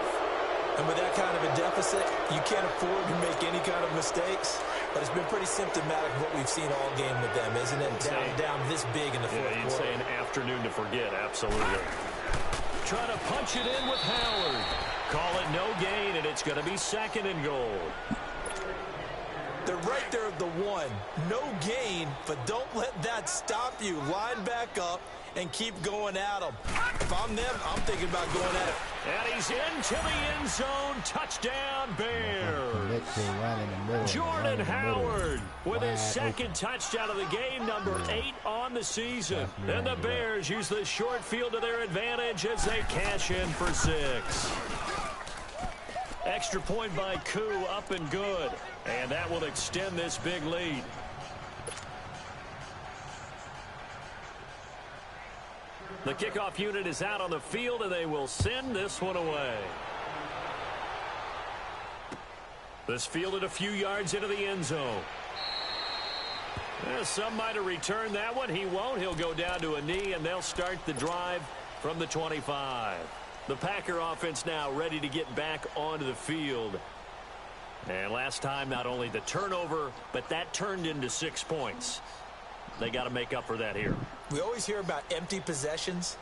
And with that kind of a deficit, you can't afford to make any kind of mistakes. But it's been pretty symptomatic of what we've seen all game with them, isn't it? Down this big in the 4th quarter. You'd say an afternoon to forget, absolutely. Trying to punch it in with Howard. Call it no gain, and it's going to be 2nd and goal. They're right there at the 1. No gain, but don't let that stop you. Line back up and keep going at them. If I'm them, I'm thinking about going at it. And he's into the end zone. Touchdown, Bears. Jordan Howard with his 2nd touchdown of the game, number 8 on the season. And the Bears use the short field to their advantage as they cash in for 6. Extra point by Koo, up and good. And that will extend this big lead. The kickoff unit is out on the field, and they will send this one away. This fielded a few yards into the end zone. Well, some might have returned that one. He won't. He'll go down to a knee, and they'll start the drive from the 25. The Packer offense now ready to get back onto the field. And last time, not only the turnover, but that turned into 6 points. They got to make up for that here. We always hear about empty possessions,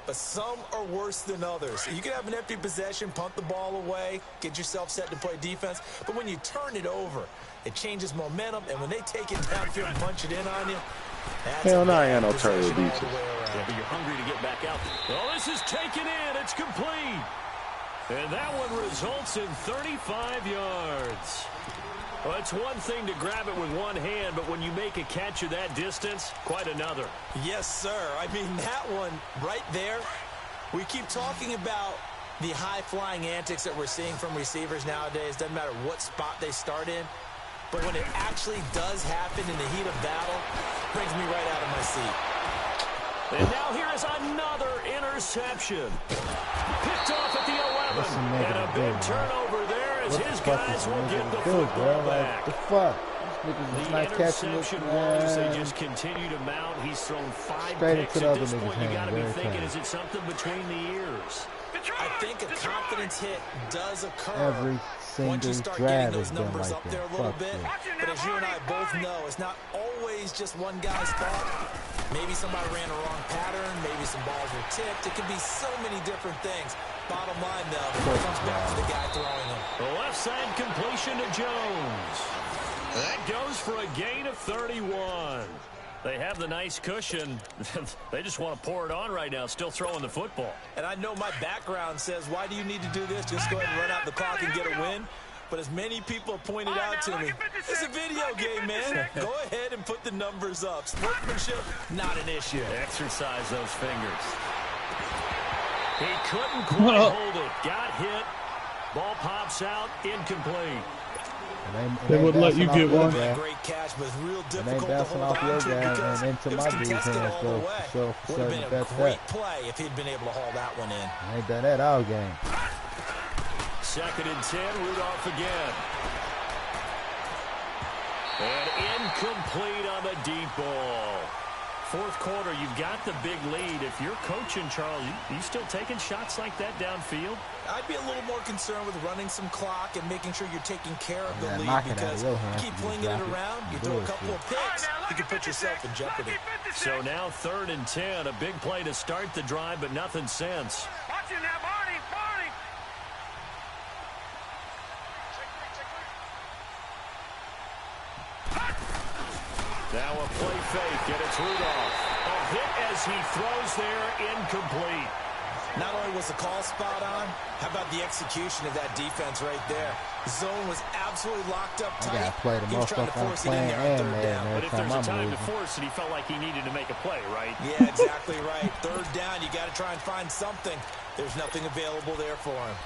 but some are worse than others. You can have an empty possession, punt the ball away, get yourself set to play defense, but when you turn it over, it changes momentum, and when they take it downfield and punch it in on you, that's hell no, I ain't no turtle defense. Yeah, but you're hungry to get back out. Oh, this is taken in. It's complete. And that one results in 35 yards. Well, it's one thing to grab it with one hand, but when you make a catch of that distance, quite another. Yes, sir. I mean, that one right there, we keep talking about the high-flying antics that we're seeing from receivers nowadays. Doesn't matter what spot they start in. But when it actually does happen in the heat of battle, it brings me right out of my seat. And now here is another interception. Picked off at the 11. And a big turnover there as his guys will get the football back. What the fuck? The interception woes, they just continue to mount. He's thrown 5 picks. At this point, you got to be thinking, is it something between the ears? I think a confidence hit does occur every once you single start getting drive those has been numbers like up there that. a little Fuck bit. yeah. But as you and I both know, it's not always just one guy's fault. Maybe somebody ran a wrong pattern. Maybe some balls were tipped. It could be so many different things. Bottom line, though, it comes back to the guy throwing them. The left side completion to Jones. That goes for a gain of 31. They have the nice cushion. They just want to pour it on right now, still throwing the football. And I know my background says, why do you need to do this? Just go ahead and run out the clock and get a win. But as many people have pointed out to me, it's a video game, man. Go ahead and put the numbers up. Sportsmanship, not an issue. Exercise those fingers. He couldn't quite hold it. Got hit. Ball pops out. Incomplete. They would let you get one. Great catch, but real difficult to hold off your on to guy and into my dude's hands, though. So, would have been a great play if he'd been able to haul that one in. Ain't done that all game. 2nd and 10, Rudolph again. And incomplete on the deep ball. 4th quarter, you've got the big lead. If you're coaching, Charles, you still taking shots like that downfield? I'd be a little more concerned with running some clock and making sure you're taking care of the lead, because you keep flinging it around, you throw a couple of picks, you can put yourself in jeopardy. So now 3rd and 10, a big play to start the drive, but nothing since. Watch it now, Barney, Barney. Now a play fake, and it's Rudolph. A hit as he throws there, incomplete. Not only was the call spot on, how about the execution of that defense right there? The zone was absolutely locked up tight. He was trying to force it in there on 3rd down. But if there's a time to force it, he felt like he needed to make a play, right? Yeah, exactly right. 3rd down, you got to try and find something. There's nothing available there for him.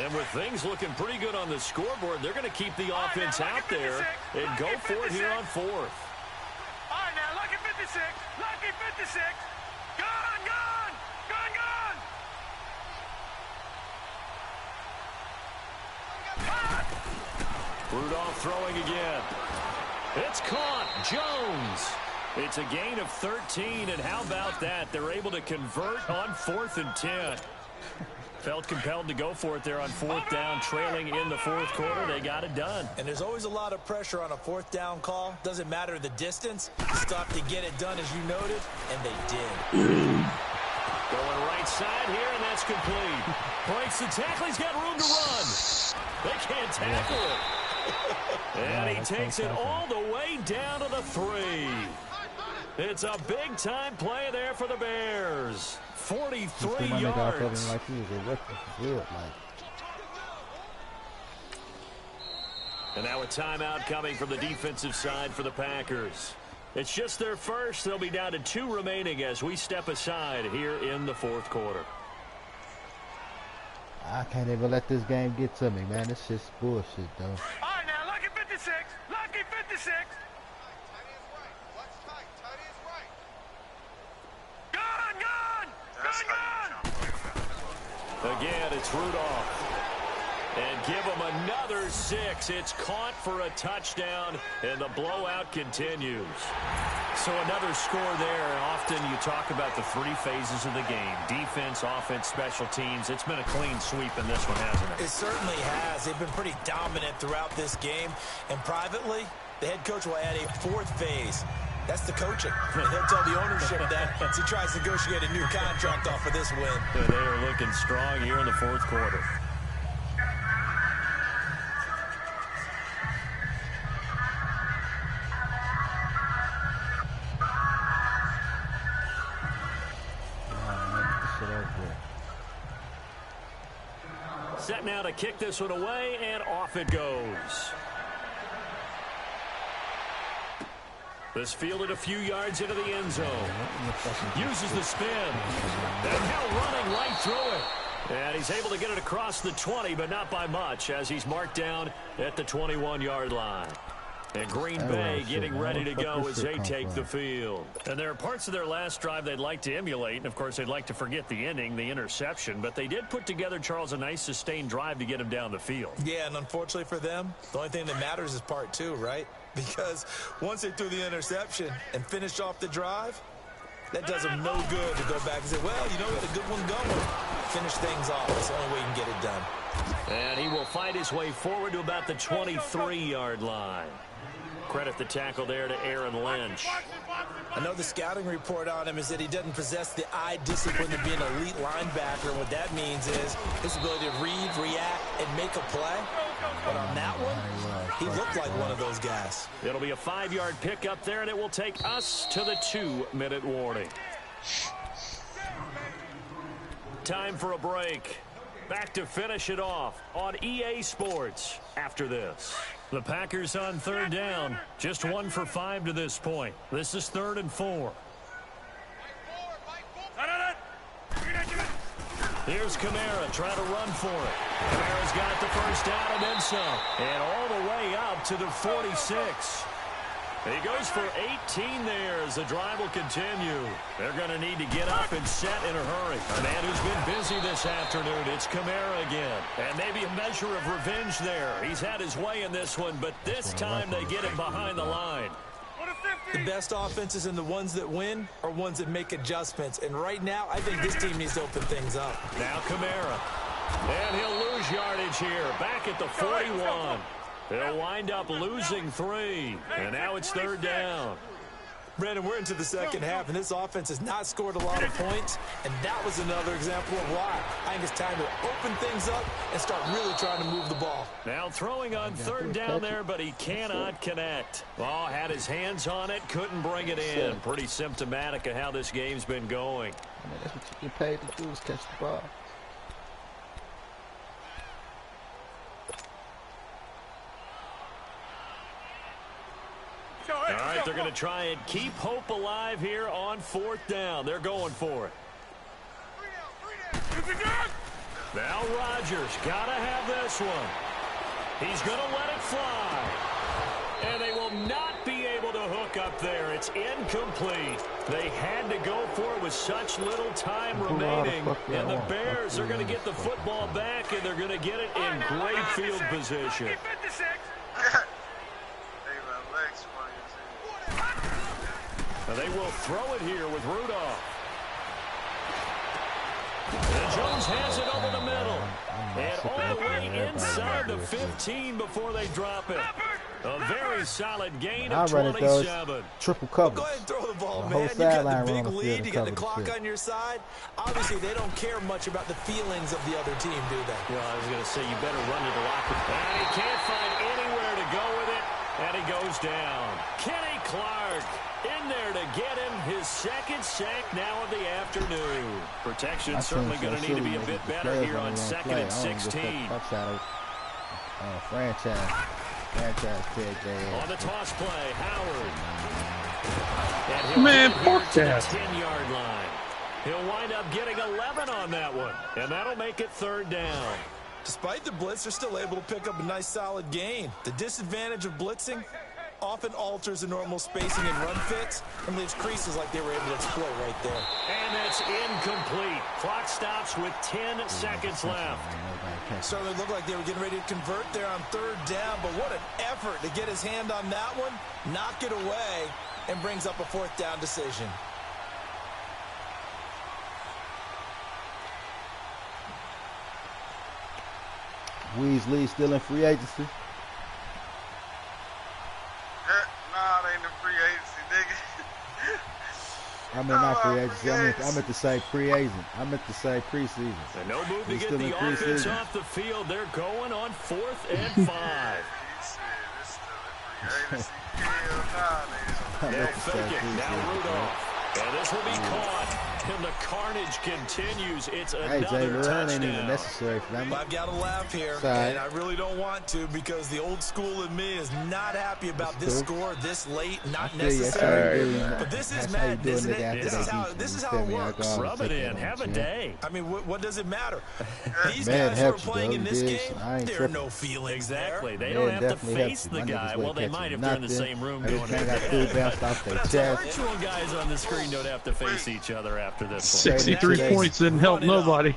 And with things looking pretty good on the scoreboard, they're going to keep the offense out there and go for it here on 4th. All right, now, lucky 56. Lucky 56. Gone, gone. Gone, gone. Rudolph throwing again. It's caught. Jones. It's a gain of 13, and how about that? They're able to convert on 4th and 10. Felt compelled to go for it there on 4th down, trailing in the 4th quarter. They got it done. And there's always a lot of pressure on a 4th down call. Doesn't matter the distance. You still have to get it done, as you noted, and they did. Going right side here, and that's complete. Breaks the tackle. He's got room to run. They can't tackle it. And he takes it all the way down to the 3. It's a big-time play there for the Bears. 43 yards. Like he was a rookie. Weird, like. And now a timeout coming from the defensive side for the Packers. It's just their first. They'll be down to 2 remaining as we step aside here in the 4th quarter. I can't even let this game get to me, man. It's just bullshit, though. All right, now, lucky 56. Lucky 56. Gone, gone. Gone, gone. Again, it's Rudolph. And give him another 6. It's caught for a touchdown, and the blowout continues. So another score there. Often you talk about the 3 phases of the game: defense, offense, special teams. It's been a clean sweep in this one, hasn't it? It certainly has. They've been pretty dominant throughout this game. And privately, the head coach will add a 4th phase. That's the coaching. And he'll tell the ownership that as he tries to negotiate a new contract off of this win. And they are looking strong here in the 4th quarter. Set now to kick this one away, and off it goes. This fielded a few yards into the end zone. Uses the spin. And now running right through it. And he's able to get it across the 20, but not by much, as he's marked down at the 21-yard line. And Green Bay getting ready to go as they take the field. And there are parts of their last drive they'd like to emulate. And, of course, they'd like to forget the ending, the interception. But they did put together, Charles, a nice sustained drive to get him down the field. Yeah, and unfortunately for them, the only thing that matters is part 2, right? Because once they threw the interception and finished off the drive, that does them no good to go back and say, well, you know, we had a good one going. Finish things off. That's the only way you can get it done. And he will fight his way forward to about the 23-yard line. Credit the tackle there to Aaron Lynch. I know the scouting report on him is that he doesn't possess the eye discipline to be an elite linebacker. And what that means is his ability to read, react, and make a play. But on that one, he looked like one of those guys. It'll be a 5-yard pickup there, and it will take us to the 2-minute warning. Time for a break. Back to finish it off on EA Sports after this. The Packers on 3rd down. Just 1 for 5 to this point. This is 3rd and 4. Here's Kamara trying to run for it. Kamara's got the first down and then some. And all the way up to the 46. He goes for 18 there as the drive will continue. They're going to need to get up and set in a hurry. A man who's been busy this afternoon, it's Kamara again. And maybe a measure of revenge there. He's had his way in this one, but this time they get him behind the line. The best offenses and the ones that win are ones that make adjustments. And right now, I think this team needs to open things up. Now Kamara. And he'll lose yardage here. Back at the 41. They'll wind up losing 3. And now it's 3rd down. Brandon, we're into the second half, and this offense has not scored a lot of points, and that was another example of why. I think it's time to open things up and start really trying to move the ball. Now throwing on 3rd down there, but he cannot connect. Oh, had his hands on it, couldn't bring it in. Pretty symptomatic of how this game's been going. I mean, that's what you get paid to do, is catch the ball. All right, they're going to try and keep hope alive here on 4th down. They're going for it. Now Rodgers got to have this one. He's going to let it fly. And they will not be able to hook up there. It's incomplete. They had to go for it with such little time remaining. And the Bears are going to get the football back, and they're going to get it in great field position. They will throw it here with Rudolph. And Jones has it over the middle. And all the way inside the 15 before they drop it. A very solid gain of 27. Triple cover. Go ahead and throw the ball, man. You got the big lead. You got the clock on your side. Obviously, they don't care much about the feelings of the other team, do they? Well, I was going to say, you better run to the locker. And he can't find anywhere to go with it. And he goes down. Kenny Clark in there to get him his 2nd sack now of the afternoon. Protection certainly going to need to be a bit better here on 2nd and 16. Franchise pick there. On the toss play, Howard. And Man, fuck that. 10-yard line. He'll wind up getting 11 on that one. And that'll make it 3rd down. Despite the blitz, they're still able to pick up a nice solid gain. The disadvantage of blitzing, often alters the normal spacing and run fits and leaves creases like they were able to exploit right there. And that's incomplete. Clock stops with 10 seconds left. Certainly looked like they were getting ready to convert there on third down, but what an effort to get his hand on that one, knock it away, and brings up a fourth down decision. Weasley still in free agency. Nah, they ain't in free agency, nigga. I mean, not free agency. I meant to say pre-agent. I meant to say preseason. And no move to get the offense off the field. They're going on 4th and 5. He said it's still in free agency. Hell nah, They'll fake it. Now Rudolph. And this will be caught. And the carnage continues. It's another touchdown. Ain't even necessary for them. I've got to laugh here, and I really don't want to because the old school in me is not happy about this score this late. Not necessary. But this is madness, isn't it? This is how it works. Rub it in. Have a day. I mean, what does it matter? These guys who are playing in this game, there are no feelings. Exactly. They don't have to face the guy. Well, they might if they're in the same room going at But the virtual guys on the screen don't have to face each other after this one. 63 points didn't help nobody.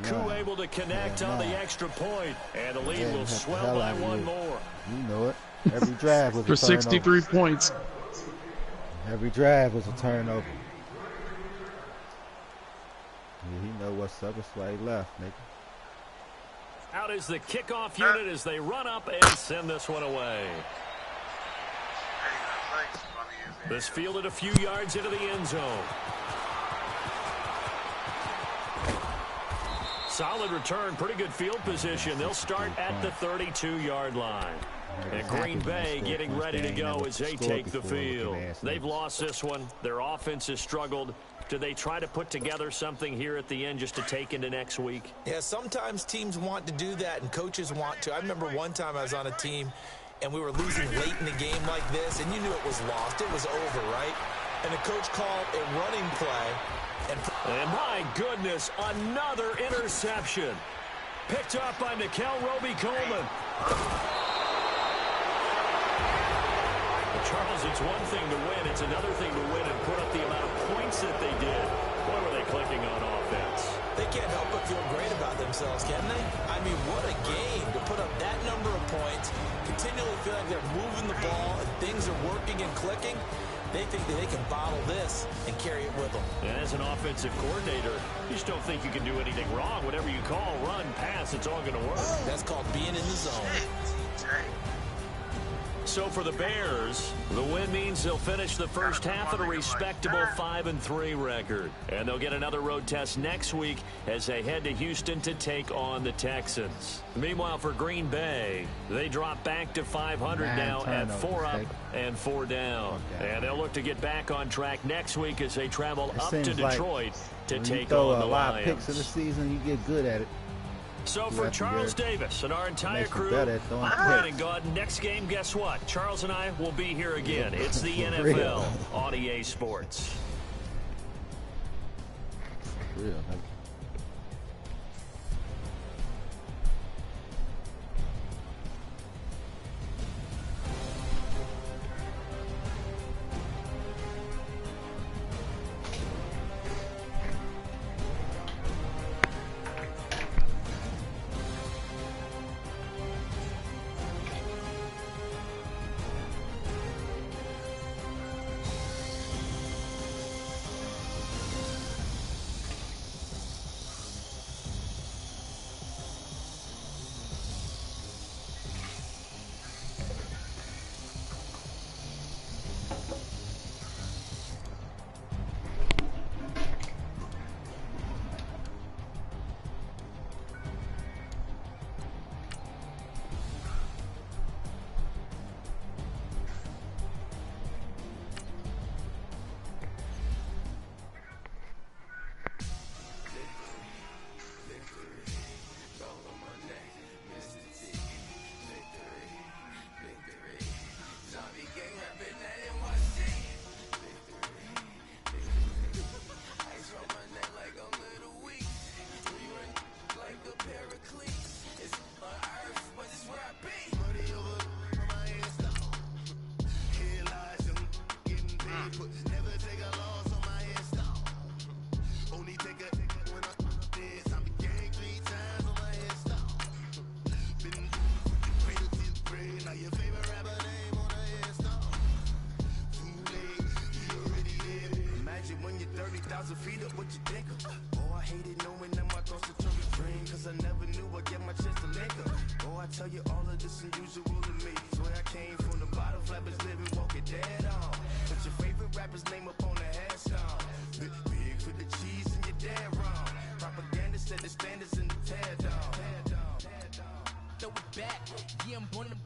Coup able to connect on the extra point, and the lead will swell by one more. You know it. Every drive was for 63 points. Every drive was a turnover. Yeah, he know what's up. It's why he left, nigga. Out is the kickoff unit as they run up and send this one away. This fielded a few yards into the end zone. Solid return, pretty good field position. They'll start at the 32-yard line. And Green Bay getting ready to go as they take the field. They've lost this one. Their offense has struggled. Do they try to put together something here at the end just to take into next week? Yeah, sometimes teams want to do that and coaches want to. I remember one time I was on a team and we were losing late in the game like this, and you knew it was lost. It was over, right? And the coach called a running play. And my goodness, another interception. Picked up by Nikel Roby-Coleman. Charles, it's one thing to win. It's another thing to win and put up the amount of points that they did. Boy, were they clicking on offense. They can't help but feel great about themselves, can they? I mean, what a game to put up that number of points, continually feel like they're moving the ball and things are working and clicking. They think that they can bottle this and carry it with them. And as an offensive coordinator, you just don't think you can do anything wrong. Whatever you call, run, pass, it's all going to work. That's called being in the zone. So for the Bears, the win means they'll finish the first half at a respectable 5-3 record. And they'll get another road test next week as they head to Houston to take on the Texans. Meanwhile, for Green Bay, they drop back to 500 now at 4 up and 4 down. And they'll look to get back on track next week as they travel up to Detroit to take on the Lions. A lot of picks in the season, you get good at it. So for Charles Davis and our entire crew, I'm Brandon Gaudin. Next game, guess what? Charles and I will be here again. It's the NFL on EA Sports. Real. 30,000 feet up, what you think of? Oh, I hated knowing that my thoughts to turn a dream, cause I never knew I'd get my chance to link up. Oh, I tell you all of this unusual to me. Swear I came from the bottom, flappers living, walking dead on. Put your favorite rapper's name up on the headstone. Big for the cheese and you're dead wrong. Propaganda set the standards in the tear down. Throw it back, yeah, I'm born to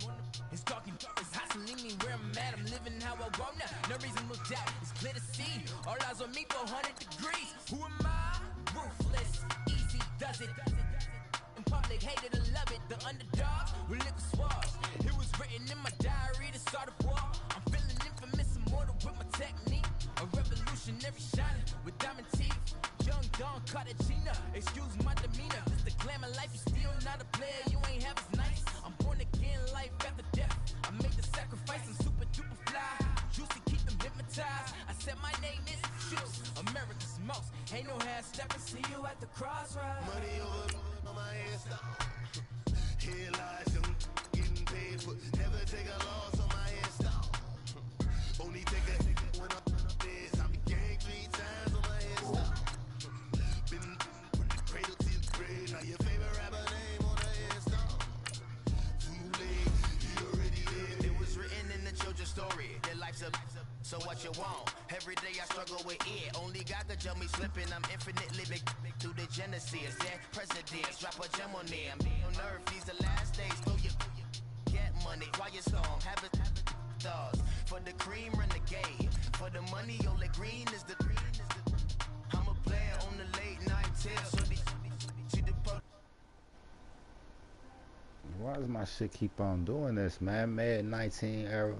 it's talking, it's hustling me where I'm at. I'm living how I want now. No reason to look down, it's clear to see. All eyes on me for 100 degrees. Who am I? Ruthless, easy does it. In public, hated and love it. The underdogs with liquor swabs. It was written in my diary to start a war. I'm feeling infamous, immortal with my technique. A revolutionary shining with diamond teeth. Young Don Cartagena, excuse my demeanor. Just the glamour life, you still not a player. You ain't half as nice. I'm born again, life after death. I made the sacrifice, I'm super duper fly. Juicy, keep them hypnotized. I said my name is Juice, America's most. Ain't no half stepping, see you at the crossroads. Money over on my head stop. Here lies young getting paid for. Never take a loss on my head stop. Only take a when I'm dead. I be gang 3 times on my head stop. Been from the cradle to the grave. Now your favorite rapper name on the head stop. Too late, he already dead. It was written in the children's story. Their life's a so what you want? Every day I struggle with it. Only God could jump me slipping. I'm infinitely big through the genesis. Yeah, presidents drop a gem on them. On earth, these the last days. Throw your get money, quiet storm. Have it thoughts for the cream, run the game. For the money, only green is the. I'm a player on the late night tip. So the why does my shit keep on doing this, man? Mad 19 era.